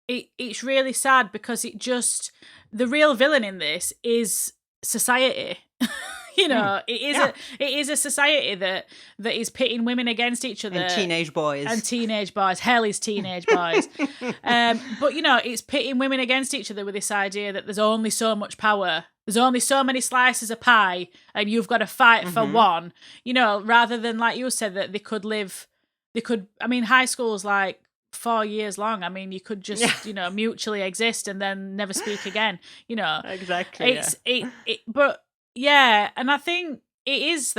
it's really sad because the real villain in this is society. It is a society that is pitting women against each other, and teenage boys. Hell is teenage boys. But it's pitting women against each other with this idea that there's only so much power, there's only so many slices of pie, and you've got to fight for one. Rather than, like you said, that high school's like 4 years long. I mean, you could just mutually exist and then never speak again. Exactly. But yeah, and I think she's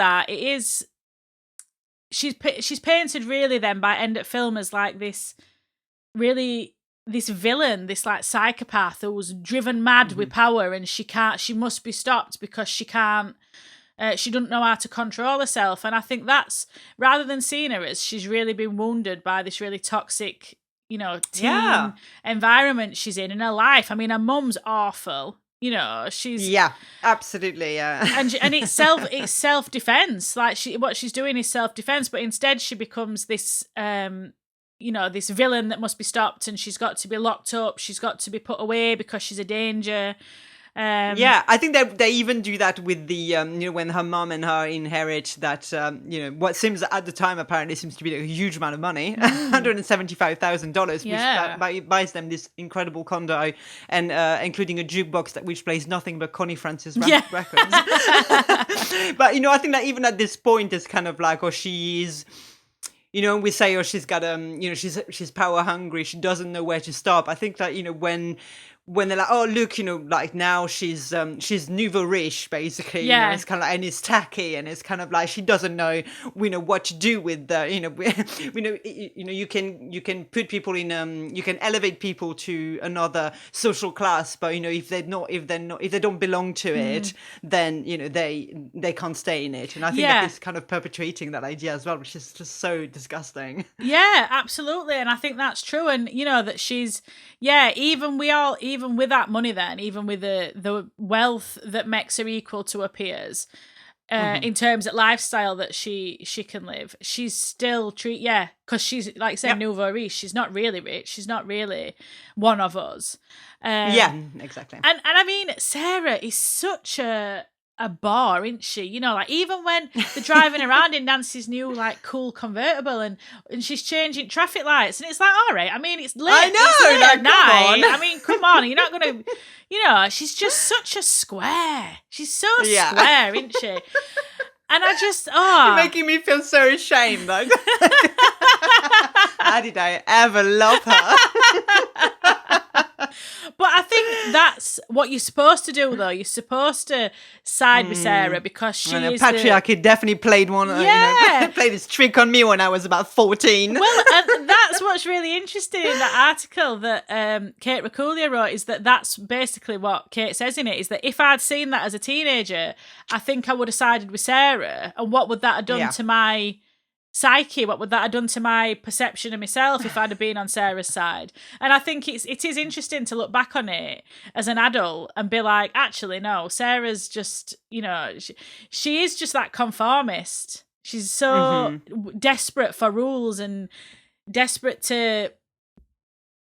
painted really then by end of film as like this villain, this like psychopath who was driven mad with power, and she must be stopped because she can't, she doesn't know how to control herself. And I think that's, rather than seeing her as she's really been wounded by this really toxic, teen environment she's in her life. I mean, her mum's awful. She's absolutely, and it's self-defense. Like what she's doing is self-defense, but instead she becomes this this villain that must be stopped, and she's got to be locked up, she's got to be put away because she's a danger. I think they even do that with the when her mom and her inherit that what seems at the time apparently seems to be a huge amount of money, $175,000, which buys them this incredible condo, and including a jukebox which plays nothing but Connie Francis records. But I think that even at this point it's kind of like, she's we say, she's got she's power hungry, she doesn't know where to stop. I think that when when they're like, oh look, like now she's nouveau riche, basically. Yeah. It's kind of like, and it's tacky, and it's kind of like she doesn't know, what to do with the, you can put people in, you can elevate people to another social class, but if they don't belong to it, then they can't stay in it. And I think that is kind of perpetuating that idea as well, which is just so disgusting. Yeah, absolutely. And I think that's true. And that she's, even with that money, then even with the wealth that makes her equal to her peers, in terms of lifestyle that she can live, she's still because she's, like I said, nouveau riche. She's not really rich. She's not really one of us. Exactly. And I mean, Sarah is such a bar, isn't she? Like even when they're driving around in Nancy's new like cool convertible and she's changing traffic lights, and it's like, all right, I mean, it's late. I know, it's late like, at night. come on. I mean, come on, you're not gonna, she's just such a square. She's so square, isn't she? And I just, You're making me feel so ashamed. Like, how did I ever love her? But I think that's what you're supposed to do, though. You're supposed to side with Sarah because she is patriarchy definitely played played its trick on me when I was about 14. Well, and that's what's really interesting in that article that Kate Rakulia wrote, is that's basically what Kate says in it, is that if I'd seen that as a teenager, I think I would have sided with Sarah. And what would that have done to my psyche? What would that have done to my perception of myself if I'd have been on Sarah's side? And I think it is interesting to look back on it as an adult and be like, actually, no, Sarah's just, she is just that conformist. She's so desperate for rules and desperate to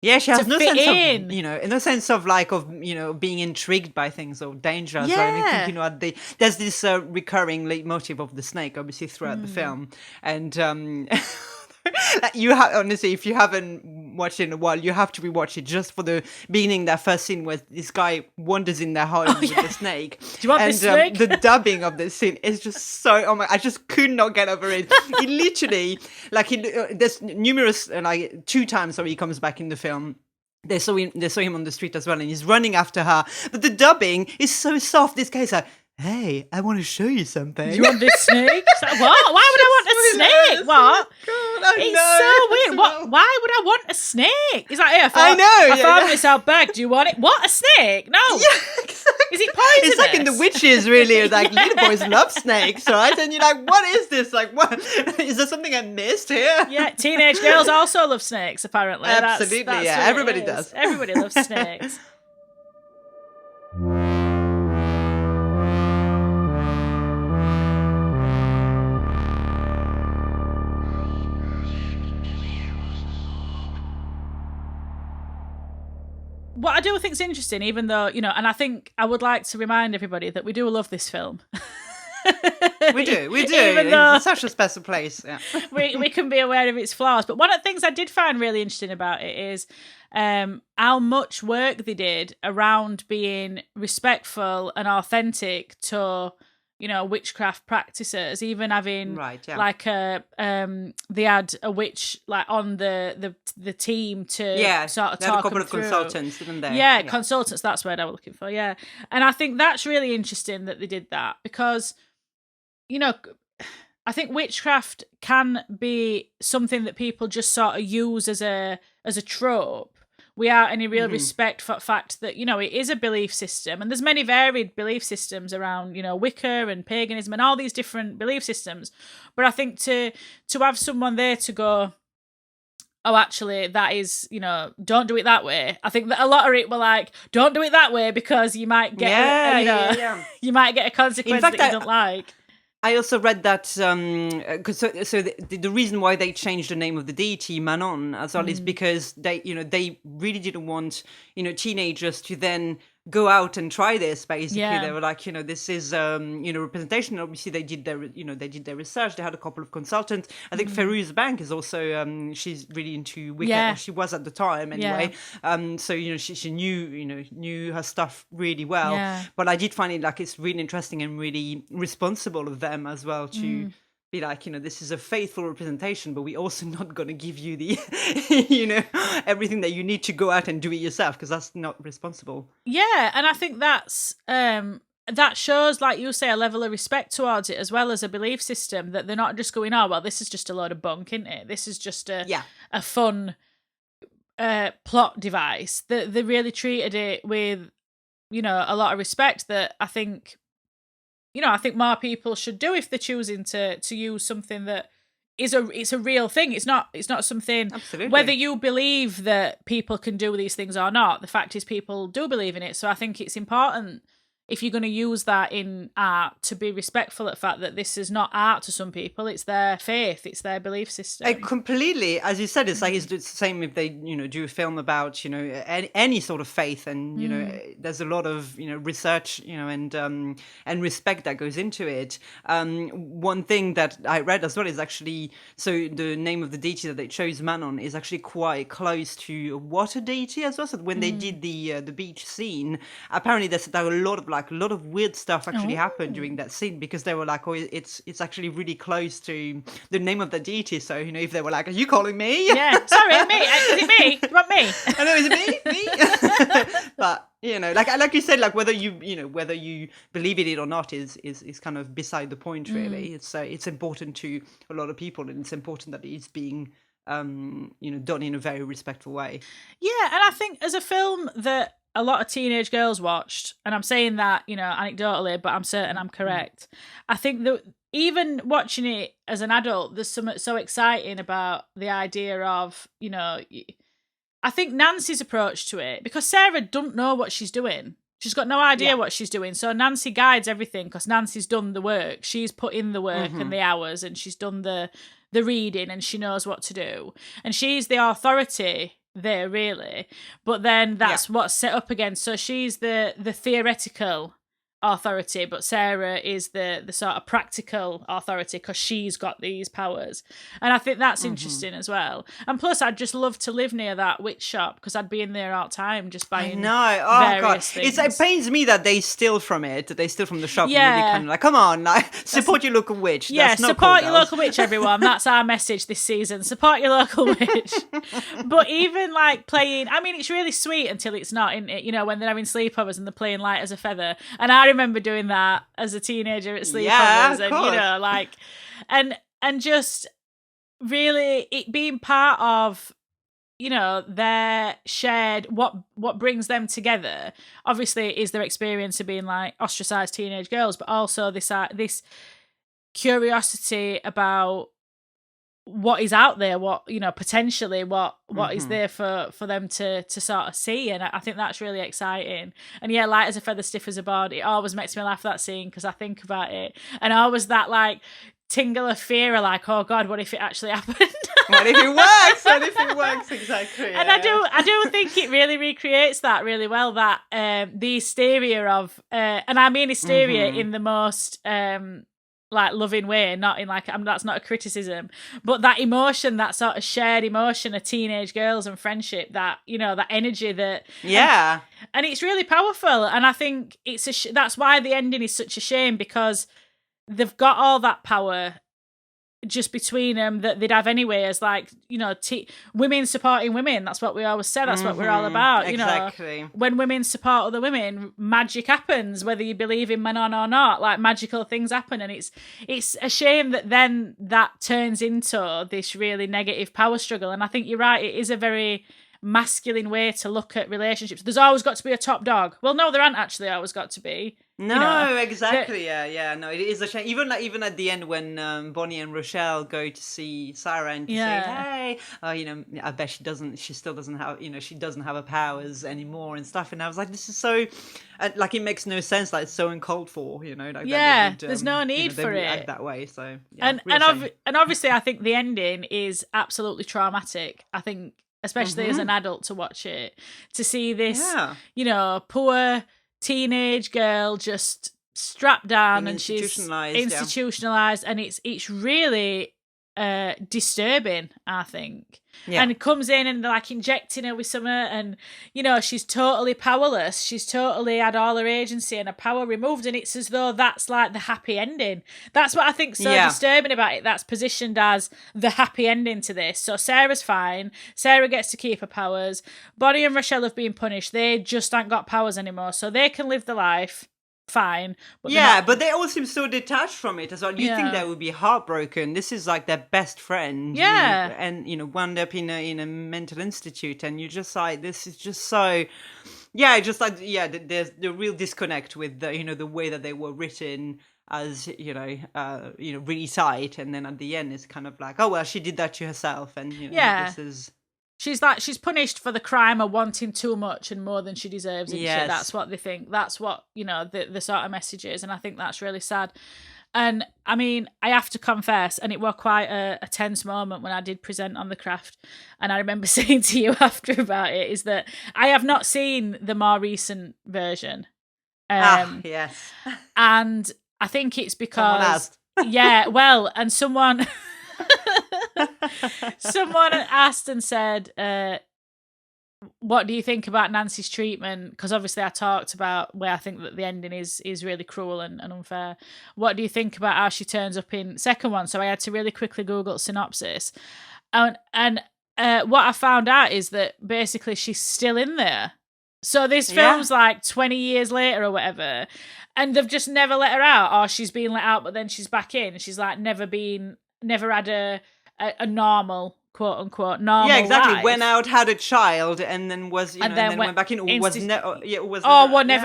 she has no sense in. of, no sense of like being intrigued by things or danger as well. And I think, there's this recurring leitmotif of the snake, obviously, throughout the film, and you have, honestly, if you haven't watched it in a while, you have to rewatch it just for the beginning, that first scene where this guy wanders in their home with the snake. Do you want this snake? The dubbing of this scene is just so, I just could not get over it. He literally, there's numerous, 2 times where he comes back in the film. They saw him on the street as well, and he's running after her. But the dubbing is so soft. This guy's like, hey, I want to show you something. Do you want this snake? Like, what? Why would I want a snake? What? God, it's so weird. Why would I want a snake? He's like, hey, I found this out back. Do you want it? What? A snake? No. Yeah, exactly. Is it poisonous? It's like in The Witches, really. It's like, little boys love snakes, right? And you're like, what is this? Like, what? Is there something I missed here? Yeah, teenage girls also love snakes, apparently. Absolutely, that's everybody does. Everybody loves snakes. What I do think is interesting, even though, and I think I would like to remind everybody that we do love this film. We do. Even though it's such a special place. Yeah. we can be aware of its flaws. But one of the things I did find really interesting about it is how much work they did around being respectful and authentic to witchcraft practices, even having like they had a witch like on the team to sort of talk a couple of through. Consultants, didn't they? Consultants, that's the word I was looking for. And I think that's really interesting that they did that, because I think witchcraft can be something that people just sort of use as a trope without any real respect for the fact that, it is a belief system. And there's many varied belief systems around, Wicca and paganism and all these different belief systems. But I think to have someone there to go, oh, actually, that is, don't do it that way. I think that a lot of it were like, don't do it that way because you might get, you might get a consequence that you don't like. I also read that the reason why they changed the name of the deity Manon as well is because they really didn't want teenagers to then go out and try this. Basically, they were like, this is representation. Obviously, they did their research. They had a couple of consultants. I think Ferouz Bank is also she's really into Wicca. Yeah. She was at the time anyway. Yeah. So she knew her stuff really well. Yeah. But I did find it like it's really interesting and really responsible of them as well to be like, this is a faithful representation, but we're also not going to give you the, everything that you need to go out and do it yourself, because that's not responsible. Yeah, and I think that's that shows, like you say, a level of respect towards it, as well as a belief system, that they're not just going, oh, well, this is just a load of bunk, isn't it? This is just a fun plot device. That they really treated it with, a lot of respect, that I think, I think more people should do if they're choosing to use something that it's a real thing. It's not something. Absolutely. Whether you believe that people can do these things or not, the fact is people do believe in it. So I think it's important, if you're going to use that in art, to be respectful of the fact that this is not art to some people. It's their faith, it's their belief system. Completely, as you said, it's like it's the same if they do a film about any sort of faith, and there's a lot of research and respect that goes into it. One thing that I read as well is actually, so the name of the deity that they chose, Manon, is actually quite close to a water deity as well. So when they did the beach scene, apparently there were a lot of weird stuff actually happened during that scene, because they were like, oh, it's actually really close to the name of the deity. So if they were like, are you calling me? Yeah, sorry, me. Is it me? You want me? I know, is it me? But like you said, like whether you believe in it or not is kind of beside the point, really. It's important to a lot of people, and it's important that it's being done in a very respectful way. Yeah, and I think as a film that a lot of teenage girls watched, and I'm saying that, anecdotally, but I'm certain I'm correct. I think that even watching it as an adult, there's something so exciting about the idea of, I think Nancy's approach to it, because Sarah don't know what she's doing. She's got no idea what she's doing. So Nancy guides everything, because Nancy's done the work. She's put in the work and the hours, and she's done the reading, and she knows what to do. And she's the authority there, really. But then that's what's set up again. So she's the theoretical authority, but Sarah is the sort of practical authority, because she's got these powers. And I think that's interesting as well. And plus, I'd just love to live near that witch shop, because I'd be in there all the time just buying various things. It pains me that they steal from it. They steal from the shop. Yeah. And really kind of like, come on, support your local witch. That's not support cool, your local witch, everyone. That's our message this season. Support your local witch. But even like playing, I mean, it's really sweet until it's not, in it. When they're having sleepovers and they're playing light as a feather. And I remember doing that as a teenager at sleepovers, and just really it being part of their shared, what brings them together, obviously, is their experience of being like ostracized teenage girls, but also this curiosity about what is out there, what potentially what is there for them to sort of see. And I think that's really exciting. And light as a feather, stiff as a board, it always makes me laugh, that scene, because I think about it, and always that like tingle of fear of like, oh god, what if it actually happened? What if it works? Exactly. And I do think it really recreates that really well, that the hysteria of and I mean hysteria in the most like loving way, not in like, that's not a criticism, but that emotion, that sort of shared emotion of teenage girls and friendship, that that energy, that and it's really powerful. And I think it's that's why the ending is such a shame, because they've got all that power just between them that they'd have anyway, as like women supporting women. That's what we always said. That's what we're all about. Exactly. When women support other women, magic happens, whether you believe in Manon or not. Like, magical things happen, and it's a shame that then that turns into this really negative power struggle. And I think you're right. It is a very masculine way to look at relationships. There's always got to be a top dog. Well, no, there aren't actually always got to be. No, exactly. No, it is a shame. Even at the end, when Bonnie and Rochelle go to see Sarah and say, "Hey, I bet she still doesn't have, she doesn't have her powers anymore and stuff." And I was like, "This is so, like, it makes no sense. Like, it's so uncalled for, there's no need for it act that way." So, and obviously, I think the ending is absolutely traumatic. I think, especially as an adult, to watch it, to see this, poor teenage girl just strapped down, and she's institutionalized, and it's really disturbing, I think. Yeah. And comes in and like injecting her with something, and she's totally powerless. She's totally had all her agency and her power removed, and it's as though that's like the happy ending. That's what I think so disturbing about it. That's positioned as the happy ending to this. So Sarah's fine. Sarah gets to keep her powers. Bonnie and Rochelle have been punished. They just ain't got powers anymore, so they can live the life fine. But but they all seem so detached from it as well. You think they would be heartbroken. This is like their best friend. Yeah. And wound up in a mental institute, and you're just like, this is just so. Yeah, just like there's the real disconnect with the way that they were written as really tight, and then at the end it's kind of like, oh well, she did that to herself, and this is. She's punished for the crime of wanting too much and more than she deserves. And shit. That's what they think. That's what, the sort of message is. And I think that's really sad. And I mean, I have to confess, and it was quite a tense moment when I did present on the craft. And I remember saying to you after about it, is that I have not seen the more recent version. Yes. And I think it's because... someone... Someone asked and said, what do you think about Nancy's treatment? Because obviously I talked about where I think that the ending is really cruel and unfair. What do you think about how she turns up in second one? So I had to really quickly Google synopsis. And what I found out is that basically she's still in there. So this film's like 20 years later or whatever, and they've just never let her out, or she's been let out but then she's back in. She's like never had a normal, quote unquote, normal life. Life. Went out, had a child, and then was and then went back in. Was never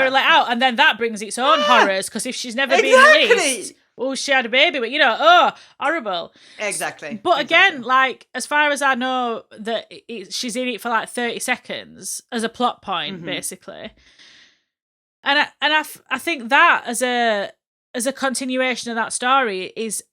let out, and then that brings its own horrors, because if she's never been released, she had a baby, but horrible. Exactly. But again, like as far as I know, that she's in it for like 30 seconds as a plot point, basically. And I think that as a continuation of that story is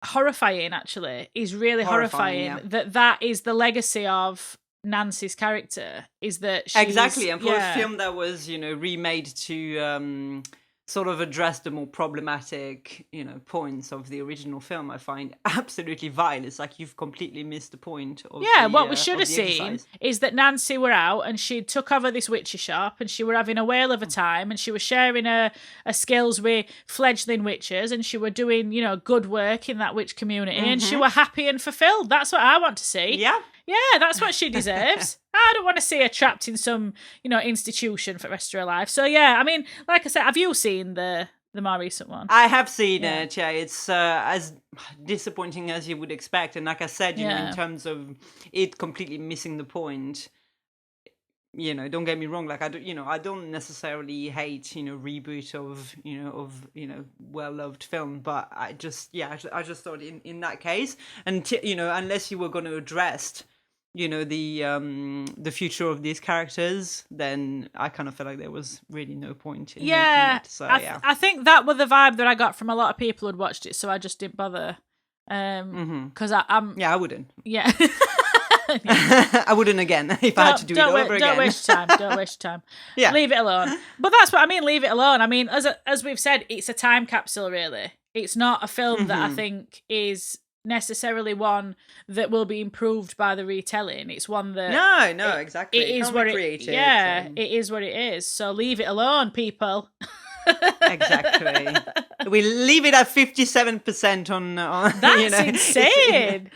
horrifying. Actually, is really horrifying. That is the legacy of Nancy's character. Is that she's, exactly, and for a film that was remade to sort of address the more problematic points of the original film, I find absolutely vile. It's like you've completely missed the point of what we should have seen is that Nancy were out and she took over this witchy shop and she were having a whale of a time, and she was sharing her skills with fledgling witches, and she were doing good work in that witch community, and she were happy and fulfilled. That's what I want to see. Yeah, that's what she deserves. I don't want to see her trapped in some, institution for the rest of her life. So yeah, I mean, like I said, have you seen the more recent one? I have seen it. Yeah, it's as disappointing as you would expect. And like I said, in terms of it completely missing the point. Don't get me wrong. Like I don't necessarily hate reboot of well-loved film, but I just thought in that case, and unless you were going to address the future of these characters, then I kind of felt like there was really no point in making it. So I think that was the vibe that I got from a lot of people who'd watched it, so I just didn't bother. Because I wouldn't. Yeah. I wouldn't again if I had to do it over again. Don't waste your time. Yeah. Leave it alone. But that's what I mean, leave it alone. I mean, as we've said, it's a time capsule, really. It's not a film that I think is necessarily one that will be improved by the retelling. It's one that exactly. It is what it is what it is. So leave it alone, people. Exactly. We leave it at 57% on That's insane.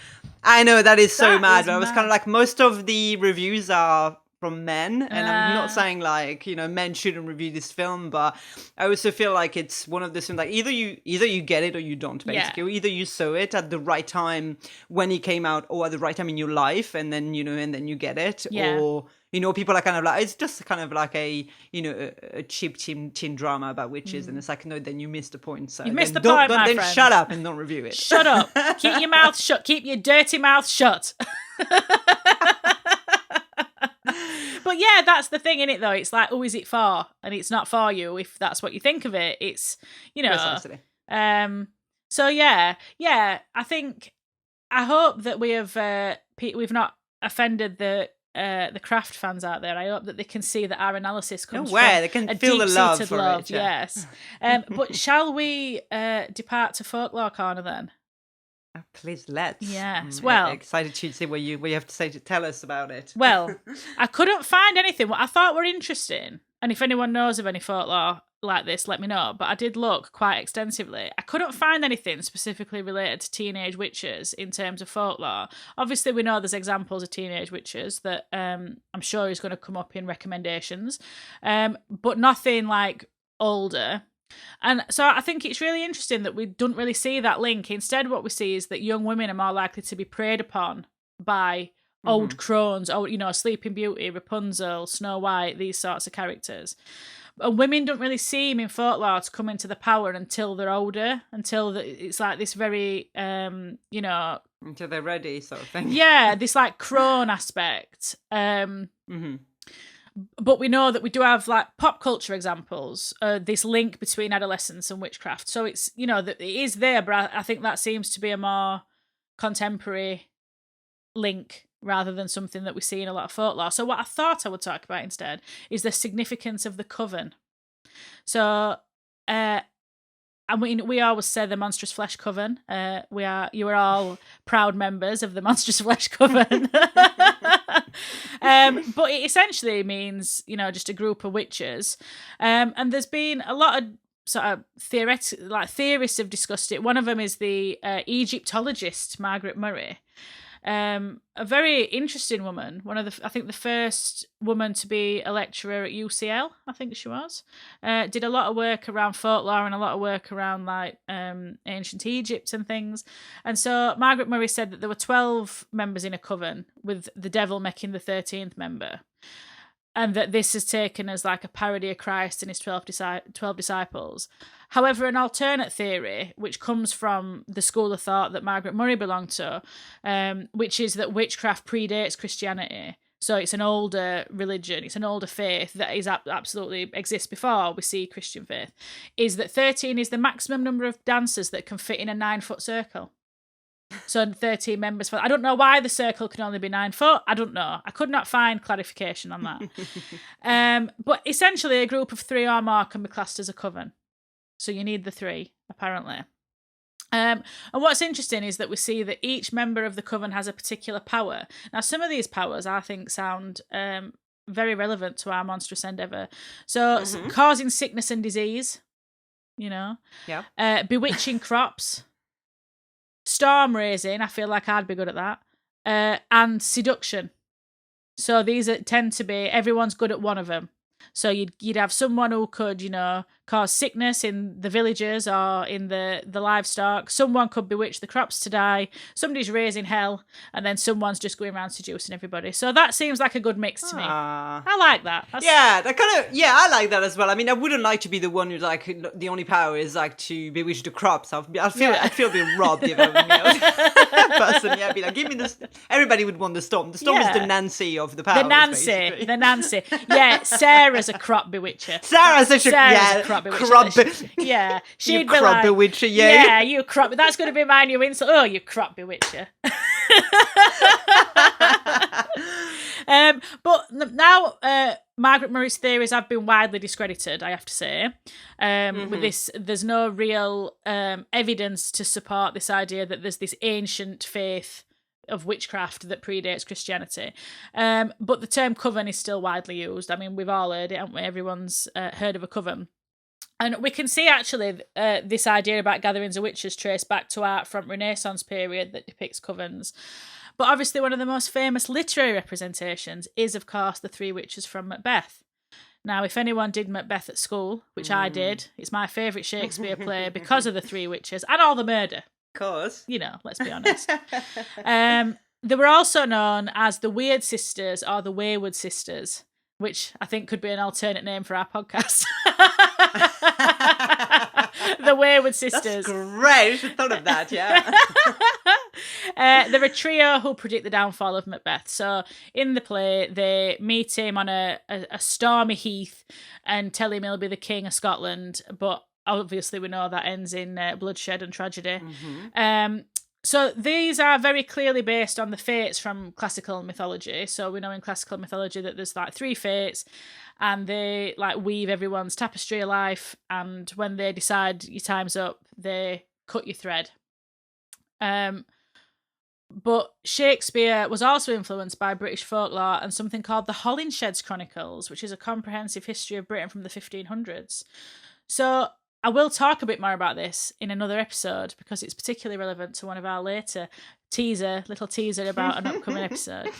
I know, that is so mad. But I was kind of like, most of the reviews are from men, and I'm not saying like men shouldn't review this film, but I also feel like it's one of those things, like either you get it or you don't, basically. Or either you saw it at the right time when it came out, or at the right time in your life, and then and then you get it, or people are kind of like, it's just kind of like a a cheap teen drama about witches, and it's like, no, then you missed the point. So you missed the point, my friend. Then shut up and don't review it. Shut up. Keep your mouth shut. Keep your dirty mouth shut. But yeah, that's the thing, innit, though. It's like, who is it for? And it's not for you if that's what you think of it. It's, Precisely. So yeah, I hope that we've not offended the craft fans out there. I hope that they can see that our analysis comes from they can feel the love for it. Yes. But shall we depart to Folklore Corner then? Please, let's. Yes. I'm Well, excited to see what you have to say to tell us about it. well, I couldn't find anything what I thought were interesting. And if anyone knows of any folklore like this, let me know. But I did look quite extensively. I couldn't find anything specifically related to teenage witches in terms of folklore. Obviously, we know there's examples of teenage witches that I'm sure is going to come up in recommendations, but nothing like older. And so I think it's really interesting that we don't really see that link. Instead, what we see is that young women are more likely to be preyed upon by old crones, or, Sleeping Beauty, Rapunzel, Snow White, these sorts of characters. And women don't really seem in folklore to come into the power until they're older, it's like this very, Until they're ready, sort of thing. Yeah, this like crone aspect. But we know that we do have like pop culture examples, this link between adolescence and witchcraft. So it's, that it is there, but I think that seems to be a more contemporary link rather than something that we see in a lot of folklore. So what I thought I would talk about instead is the significance of the coven. So, I mean, we always say the Monstrous Flesh Coven. You are all proud members of the Monstrous Flesh Coven. But it essentially means, just a group of witches. And there's been a lot of sort of theorists have discussed it. One of them is the Egyptologist Margaret Murray. A very interesting woman. I think the first woman to be a lecturer at UCL, I think she was. Did a lot of work around folklore and a lot of work around like ancient Egypt and things. And so Margaret Murray said that there were 12 members in a coven, with the devil making the 13th member. And that this is taken as like a parody of Christ and his 12 disciples. However, an alternate theory, which comes from the school of thought that Margaret Murray belonged to, which is that witchcraft predates Christianity. So it's an older religion, it's an older faith that is absolutely exists before we see Christian faith, is that 13 is the maximum number of dancers that can fit in a 9-foot circle. So 13 members. I don't know why the circle can only be 9 foot. I don't know. I could not find clarification on that. But essentially, a group of 3 or more can be classed as a coven. So you need the 3, apparently. And what's interesting is that we see that each member of the coven has a particular power. Now, some of these powers, I think, sound very relevant to our monstrous endeavour. So causing sickness and disease, bewitching crops. Storm raising, I feel like I'd be good at that. And seduction. So these tend to be, everyone's good at one of them. So you'd have someone who could, cause sickness in the villagers or in the livestock. Someone could bewitch the crops to die. Somebody's raising hell, and then someone's just going around seducing everybody. So that seems like a good mix to me. I like that. I like that as well. I mean, I wouldn't like to be the one who's like the only power is like to bewitch the crops. I'd feel a bit robbed if I was person. Yeah, I'd be like, give me this. Everybody would want the storm. The storm is the Nancy of the powers. The Nancy. Yeah, Sarah's a crop bewitcher. Sarah's a crop bewitcher. Yeah, she'd be like, bewitcher, yeah, you crop. That's going to be my new insult. Oh, you crop bewitcher. But now Margaret Murray's theories have been widely discredited, I have to say. With this, there's no real evidence to support this idea that there's this ancient faith of witchcraft that predates Christianity. But the term coven is still widely used. I mean, we've all heard it, haven't we? Everyone's heard of a coven. And we can see, actually, this idea about gatherings of witches traced back to art from Renaissance period that depicts covens. But obviously one of the most famous literary representations is, of course, the 3 witches from Macbeth. Now, if anyone did Macbeth at school, which I did, it's my favourite Shakespeare play because of the 3 witches and all the murder. Of course. Let's be honest. They were also known as the Weird Sisters or the Wayward Sisters, which I think could be an alternate name for our podcast. The Wayward Sisters. That's great. I should have thought of that, yeah. They're a trio who predict the downfall of Macbeth. So in the play, they meet him on a stormy heath and tell him he'll be the king of Scotland. But obviously we know that ends in bloodshed and tragedy. So these are very clearly based on the fates from classical mythology. So we know in classical mythology that there's like 3 fates, and they like weave everyone's tapestry of life. And when they decide your time's up, they cut your thread. But Shakespeare was also influenced by British folklore and something called the Holinshed's Chronicles, which is a comprehensive history of Britain from the 1500s. So I will talk a bit more about this in another episode because it's particularly relevant to one of our later little teaser about an upcoming episode.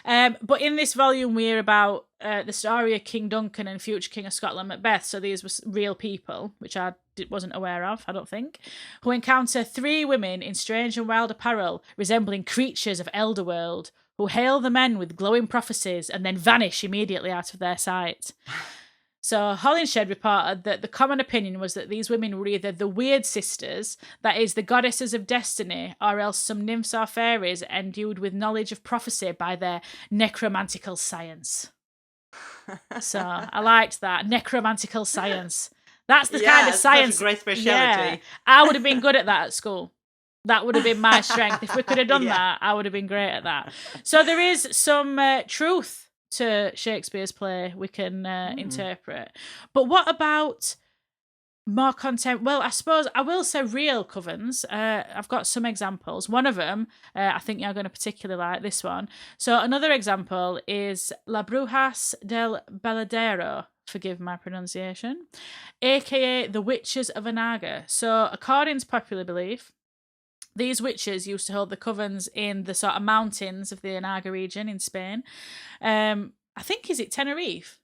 But in this volume, we hear about the story of King Duncan and future King of Scotland, Macbeth. So these were real people, which I wasn't aware of, I don't think, who encounter 3 women in strange and wild apparel, resembling creatures of Elderworld, who hail the men with glowing prophecies and then vanish immediately out of their sight. So Holinshed reported that the common opinion was that these women were either the Weird Sisters, that is, the goddesses of destiny, or else some nymphs or fairies endued with knowledge of prophecy by their necromantical science. So I liked that, necromantical science. That's the kind of science. That's a great speciality. Yeah, I would have been good at that at school. That would have been my strength. If we could have done that, I would have been great at that. So there is some truth to Shakespeare's play we can interpret. But what about more content? Well, I suppose I will say real covens. I've got some examples. One of them, I think you're going to particularly like this one. So another example is La Brujas del Baladero, forgive my pronunciation, aka the Witches of Anaga. So according to popular belief, these witches used to hold the covens in the sort of mountains of the Anaga region in Spain. I think, is it Tenerife?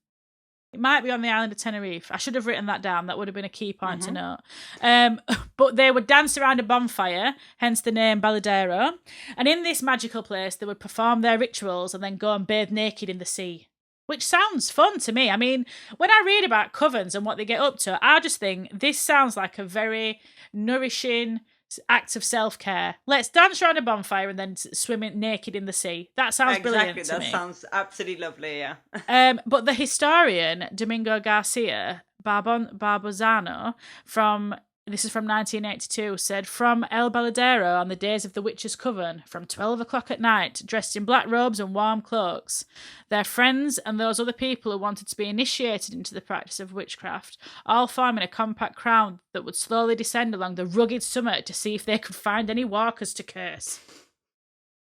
It might be on the island of Tenerife. I should have written that down. That would have been a key point to note. But they would dance around a bonfire, hence the name Baladero. And in this magical place, they would perform their rituals and then go and bathe naked in the sea. Which sounds fun to me. I mean, when I read about covens and what they get up to, I just think this sounds like a very nourishing act of self-care. Let's dance around a bonfire and then swim naked in the sea. That sounds brilliant to me. Exactly, that sounds absolutely lovely, yeah. But the historian Domingo Garcia Barbozano this is from 1982, said, from El Baladero on the days of the witches' coven, from 12 o'clock at night, dressed in black robes and warm cloaks, their friends and those other people who wanted to be initiated into the practice of witchcraft, all forming a compact crowd that would slowly descend along the rugged summit to see if they could find any walkers to curse.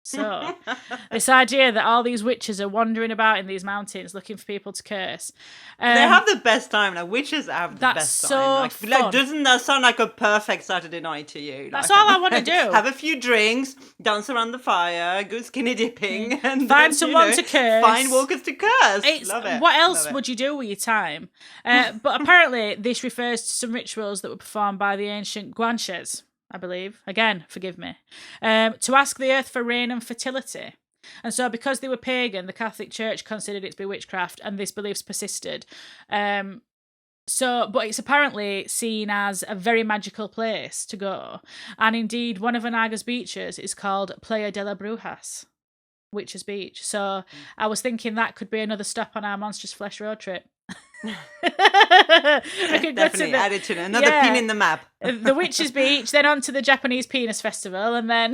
So, this idea that all these witches are wandering about in these mountains looking for people to curse. They have the best time. Like, witches have the best time. So like, doesn't that sound like a perfect Saturday night to you? That's all I want to do. Have a few drinks, dance around the fire, go skinny dipping, and find someone to curse. Find walkers to curse. Love it. What else would you do with your time? But apparently, this refers to some rituals that were performed by the ancient Guanches, I believe. Again, forgive me. To ask the earth for rain and fertility. And so because they were pagan, the Catholic Church considered it to be witchcraft, and this beliefs persisted. But it's apparently seen as a very magical place to go. And indeed, one of Anaga's beaches is called Playa de la Brujas, Witch's Beach. So I was thinking that could be another stop on our Monstrous Flesh road trip. Definitely add it to another pin in the map. The Witch's Beach, then on to the Japanese Penis Festival, and then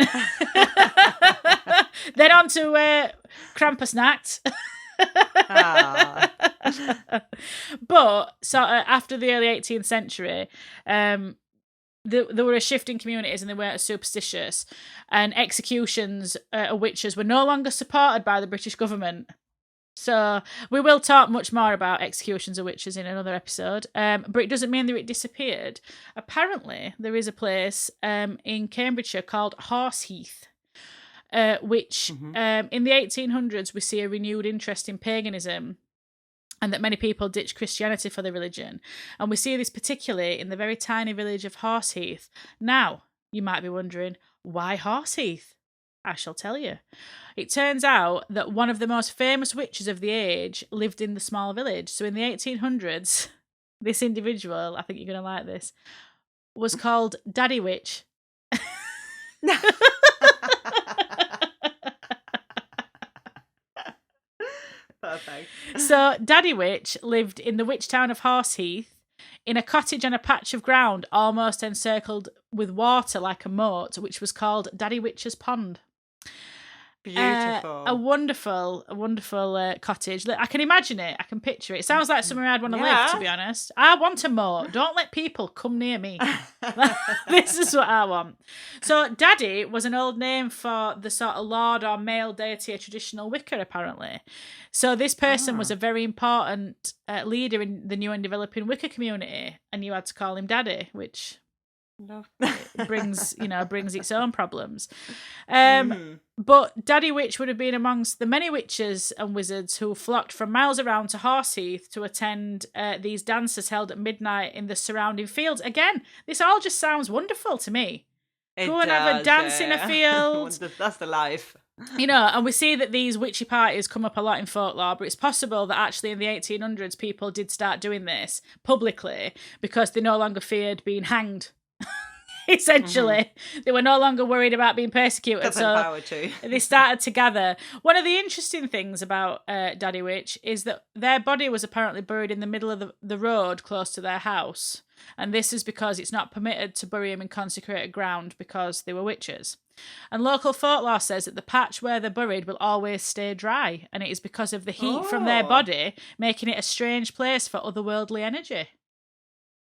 then on to Krampusnacht. But so after the early 18th century, there were a shift in communities and they weren't as superstitious, and executions of witches were no longer supported by the British government. So we will talk much more about executions of witches in another episode, but it doesn't mean that it disappeared. Apparently, there is a place in Cambridgeshire called Horseheath, which in the 1800s we see a renewed interest in paganism, and that many people ditch Christianity for the religion. And we see this particularly in the very tiny village of Horseheath. Now, you might be wondering, why Horseheath? I shall tell you. It turns out that one of the most famous witches of the age lived in the small village. So in the 1800s, this individual, I think you're going to like this, was called Daddy Witch. Perfect. So Daddy Witch lived in the witch town of Horseheath, in a cottage on a patch of ground almost encircled with water like a moat, which was called Daddy Witch's Pond. Beautiful. A wonderful cottage. I can imagine it. I can picture it. It sounds like somewhere I'd want to live, to be honest. I want a moat. Don't let people come near me. This is what I want. So Daddy was an old name for the sort of lord or male deity of traditional Wicca, apparently. So this person was a very important leader in the new and developing Wicca community, and you had to call him Daddy, which... it brings its own problems. But Daddy Witch would have been amongst the many witches and wizards who flocked from miles around to Horseheath to attend these dances held at midnight in the surrounding fields. Again, this all just sounds wonderful to me. Go and have a dance in a field. That's the life. And we see that these witchy parties come up a lot in folklore, but it's possible that actually in the 1800s people did start doing this publicly because they no longer feared being hanged. Essentially, they were no longer worried about being persecuted, so they started to gather. One of the interesting things about Daddy Witch is that their body was apparently buried in the middle of the road close to their house, and this is because it's not permitted to bury them in consecrated ground because they were witches. And local folklore says that the patch where they're buried will always stay dry, and it is because of the heat from their body, making it a strange place for otherworldly energy.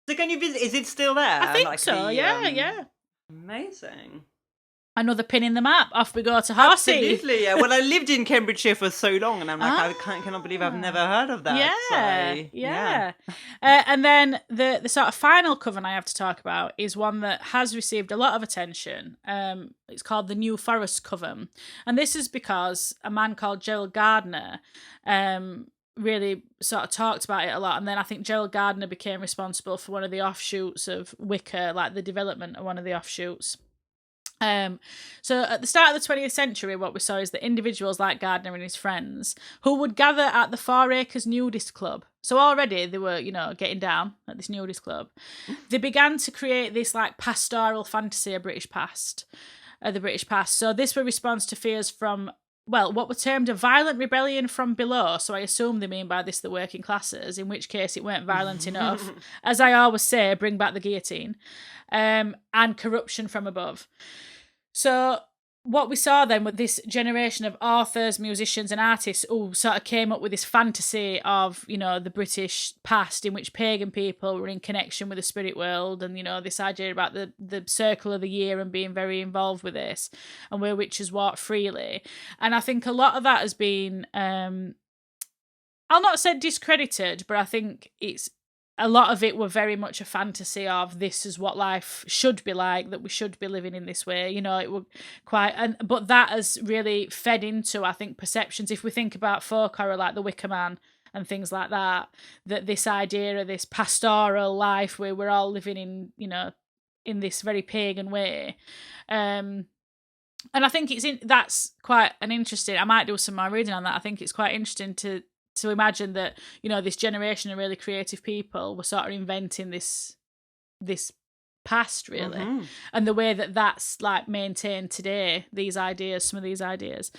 So can you visit? Is it still there? I think so. Yeah. Amazing. Another pin in the map. Off we go to Horseheath. Absolutely. Yeah. Well, I lived in Cambridgeshire for so long, and I'm like, I cannot believe I've never heard of that. Yeah. And then the sort of final coven I have to talk about is one that has received a lot of attention. It's called the New Forest Coven, and this is because a man called Gerald Gardner really sort of talked about it a lot, and then I think Gerald Gardner became responsible for one of the offshoots of Wicca, like the development of one of the offshoots. So at the start of the 20th century, what we saw is that individuals like Gardner and his friends who would gather at the 4 Acres Nudist Club. So already they were, getting down at this nudist club. They began to create this like pastoral fantasy of the British past. So this were response to fears from what were termed a violent rebellion from below, so I assume they mean by this the working classes, in which case it weren't violent enough. As I always say, bring back the guillotine. And corruption from above. So what we saw then with this generation of authors, musicians and artists who sort of came up with this fantasy of, the British past in which pagan people were in connection with the spirit world and, this idea about the circle of the year and being very involved with this and where witches walk freely. And I think a lot of that has been, I'll not say discredited, but I think a lot of it were very much a fantasy of this is what life should be like, that we should be living in this way. It would but that has really fed into, I think, perceptions. If we think about folk horror like the Wicker Man and things like that this idea of this pastoral life where we're all living in this very pagan way. And I think that's quite an interesting, I might do some more reading on that. I think it's quite interesting to imagine that, this generation of really creative people were sort of inventing this past, really, and the way that that's like maintained today, some of these ideas.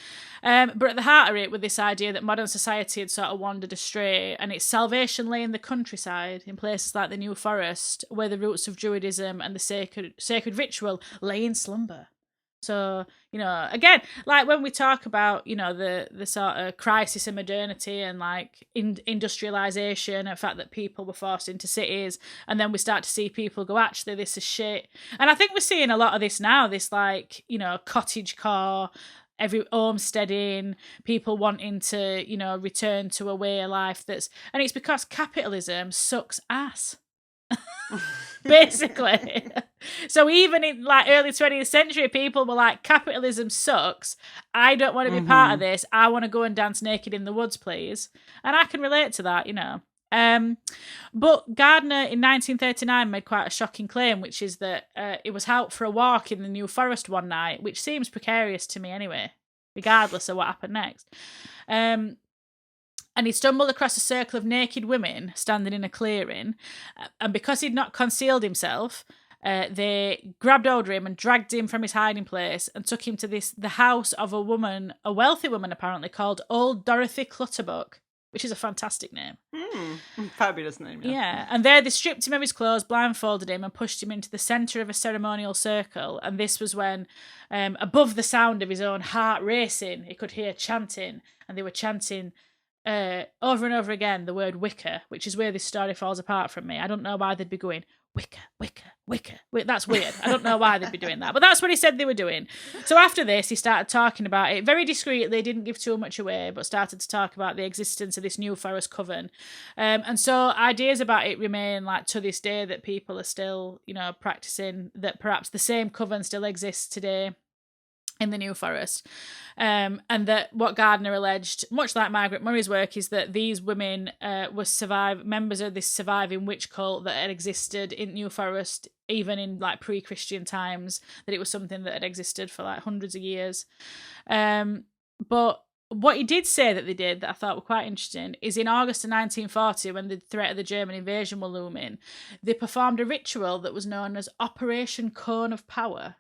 But at the heart of it, with this idea that modern society had sort of wandered astray, and its salvation lay in the countryside, in places like the New Forest, where the roots of Druidism and the sacred ritual lay in slumber. So, again, like when we talk about, the sort of crisis in modernity and like industrialization and the fact that people were forced into cities, and then we start to see people go, actually, this is shit. And I think we're seeing a lot of this now, this like, cottage core, every homesteading, people wanting to, return to a way of life and it's because capitalism sucks ass. Basically. So even in like early 20th century, people were like, capitalism sucks, I don't want to be part of this, I want to go and dance naked in the woods, please. And I can relate to that. But Gardner in 1939 made quite a shocking claim, which is that it was out for a walk in the New Forest one night, which seems precarious to me anyway, regardless of what happened next. And he stumbled across a circle of naked women standing in a clearing. And because he'd not concealed himself, they grabbed hold of him and dragged him from his hiding place and took him to the house of a wealthy woman apparently, called Old Dorothy Clutterbuck, which is a fantastic name. Fabulous name. Yeah, and there they stripped him of his clothes, blindfolded him, and pushed him into the centre of a ceremonial circle. And this was when, above the sound of his own heart racing, he could hear chanting, and they were chanting over and over again the word Wicca, which is where this story falls apart from me. I don't know why they'd be going Wicca, Wicca, Wicca. That's weird. I don't know why they'd be doing that, but that's what he said they were doing. So after this, he started talking about it very discreetly, didn't give too much away, but started to talk about the existence of this New Forest coven. And so ideas about it remain, like, to this day, that people are still, practicing, that perhaps the same coven still exists today in the New Forest. And that what Gardner alleged, much like Margaret Murray's work, is that these women were members of this surviving witch cult that had existed in New Forest even in like pre-Christian times, that it was something that had existed for like hundreds of years. But what he did say that they did that I thought were quite interesting is in August of 1940, when the threat of the German invasion were looming, they performed a ritual that was known as Operation Cone of Power,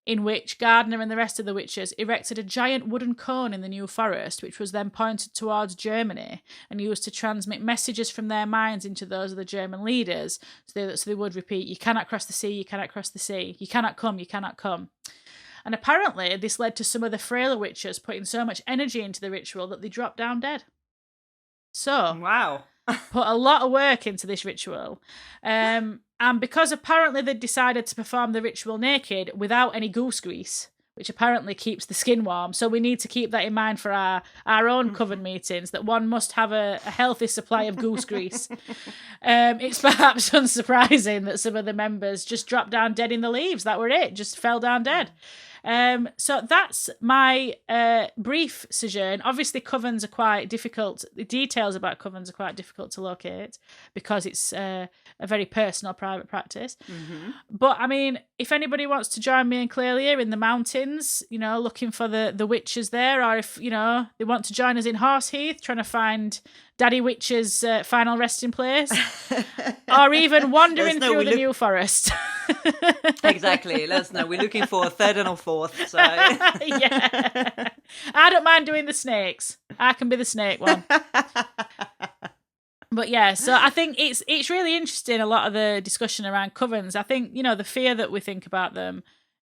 in which Gardner and the rest of the witches erected a giant wooden cone in the New Forest, which was then pointed towards Germany and used to transmit messages from their minds into those of the German leaders. So they would repeat, "You cannot cross the sea, you cannot cross the sea. You cannot come, you cannot come." And apparently this led to some of the frailer witches putting so much energy into the ritual that they dropped down dead. So, wow. Put a lot of work into this ritual. And because apparently they decided to perform the ritual naked without any goose grease, which apparently keeps the skin warm. So we need to keep that in mind for our own coven meetings, that one must have a healthy supply of goose grease. It's perhaps unsurprising that some of the members just dropped down dead in the leaves. That were it, just fell down dead. So that's my brief sojourn. Obviously, covens are quite difficult. The details about covens are quite difficult to locate because it's a very personal, private practice. Mm-hmm. But I mean, if anybody wants to join me and Clelia in the mountains, looking for the witches there, or if they want to join us in Horseheath, trying to find Daddy Witch's final resting place, or even wandering through the New Forest. Exactly. Let us know. We're looking for a third and a fourth. So yeah, I don't mind doing the snakes. I can be the snake one. But yeah, so I think it's really interesting, a lot of the discussion around covens. I think the fear that we think about them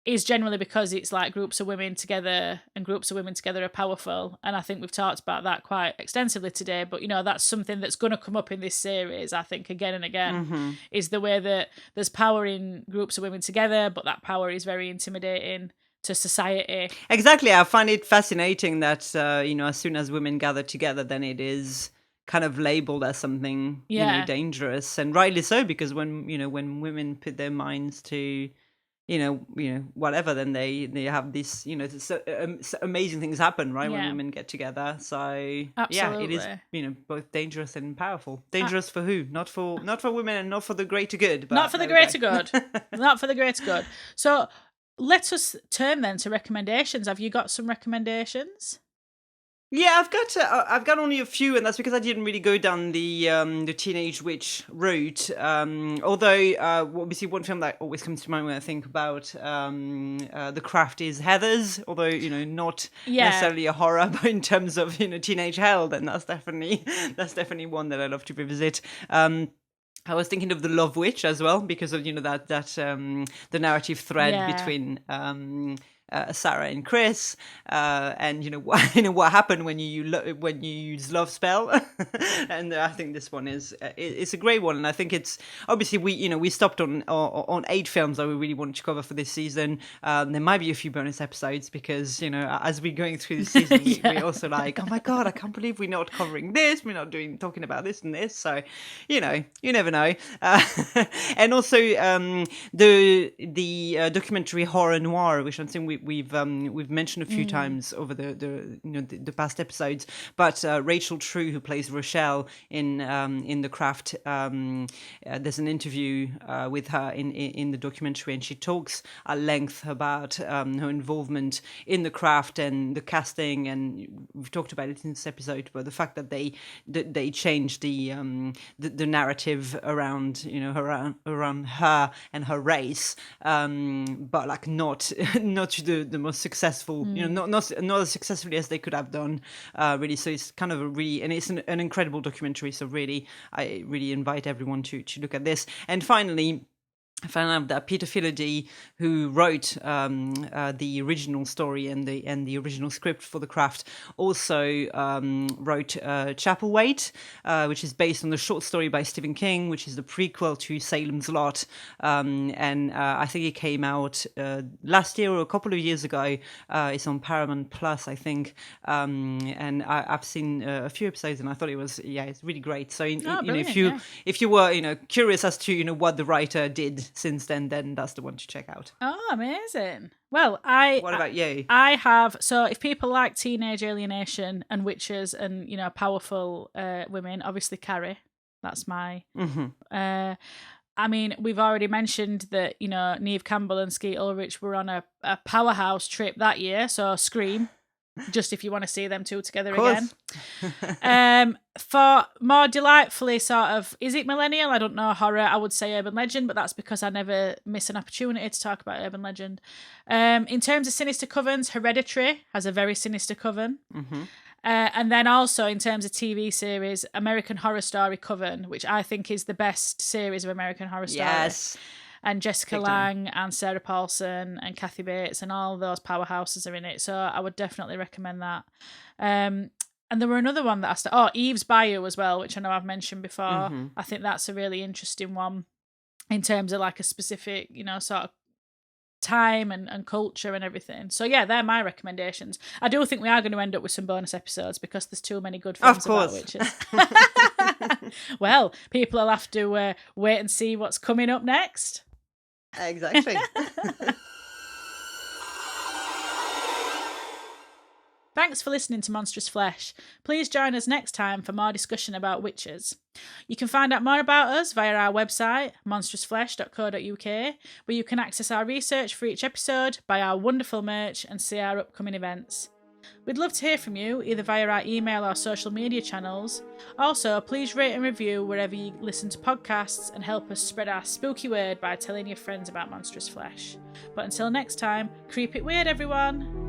is generally because it's like groups of women together, and groups of women together are powerful. And I think we've talked about that quite extensively today. But, that's something that's going to come up in this series, I think, again and again, is the way that there's power in groups of women together, but that power is very intimidating to society. Exactly. I find it fascinating that, as soon as women gather together, then it is kind of labeled as something, dangerous. And rightly so, because when women put their minds to whatever, then they have this, amazing things happen, right? When women get together. So absolutely. Yeah, it is, both dangerous and powerful. Dangerous for who? Not for women, and not for the greater good. But not for the greater good. Not for the greater good. So let us turn then to recommendations. Have you got some recommendations? Yeah, I've got only a few, and that's because I didn't really go down the teenage witch route. Although obviously one film that always comes to mind when I think about The Craft is Heathers. Although not necessarily a horror, but in terms of teenage hell, then that's definitely one that I love to revisit. I was thinking of The Love Witch as well, because of that the narrative thread between Sarah and Chris, and what happened when you use love spell, and I think this one is it's a great one, and I think it's obviously we stopped on 8 films that we really wanted to cover for this season. There might be a few bonus episodes because as we're going through the season, we're also like, oh my god, I can't believe we're not covering this, we're not talking about this and this. So you never know. And also the documentary Horror Noir, which I think we've mentioned a few times over the past episodes, but Rachel True, who plays Rochelle in The Craft, there's an interview with her in the documentary, and she talks at length about her involvement in The Craft and the casting, and we've talked about it in this episode, but the fact that they changed the narrative around around her and her race, but like not to the most successful, not as successfully as they could have done, really. So it's kind of and it's an incredible documentary. So really, I really invite everyone to look at this. And finally, I found out that Peter Philody, who wrote the original story and the original script for The Craft, also wrote Chapelwaite, which is based on the short story by Stephen King, which is the prequel to Salem's Lot. And I think it came out last year or a couple of years ago. It's on Paramount Plus, I think. And I've seen a few episodes, and I thought it's really great. So if you were curious as to what the writer did since then that's the one to check out. Oh, amazing. Well, what about you? I have, so if people like teenage alienation and witches and powerful women, obviously Carrie, that's my I mean, we've already mentioned that Neve Campbell and Skeet Ulrich were on a powerhouse trip that year, so Scream, just if you want to see them two together again. For more delightfully sort of, is it millennial? I don't know, horror, I would say urban legend, but that's because I never miss an opportunity to talk about urban legend. In terms of sinister covens, Hereditary has a very sinister coven. And then also in terms of TV series, American Horror Story Coven, which I think is the best series of American Horror Story. Yes. And Jessica Lange and Sarah Paulson and Kathy Bates and all those powerhouses are in it. So I would definitely recommend that. And there were another one that Eve's Bayou as well, which I know I've mentioned before. I think that's a really interesting one in terms of like a specific, sort of time and culture and everything. So yeah, they're my recommendations. I do think we are going to end up with some bonus episodes because there's too many good films about witches. Well, people will have to wait and see what's coming up next. Exactly. Thanks for listening to Monstrous Flesh. Please join us next time for more discussion about witches. You can find out more about us via our website, monstrousflesh.co.uk, where you can access our research for each episode, buy our wonderful merch, and see our upcoming events. We'd love to hear from you, either via our email or social media channels. Also, please rate and review wherever you listen to podcasts and help us spread our spooky word by telling your friends about Monstrous Flesh. But until next time, creep it weird, everyone!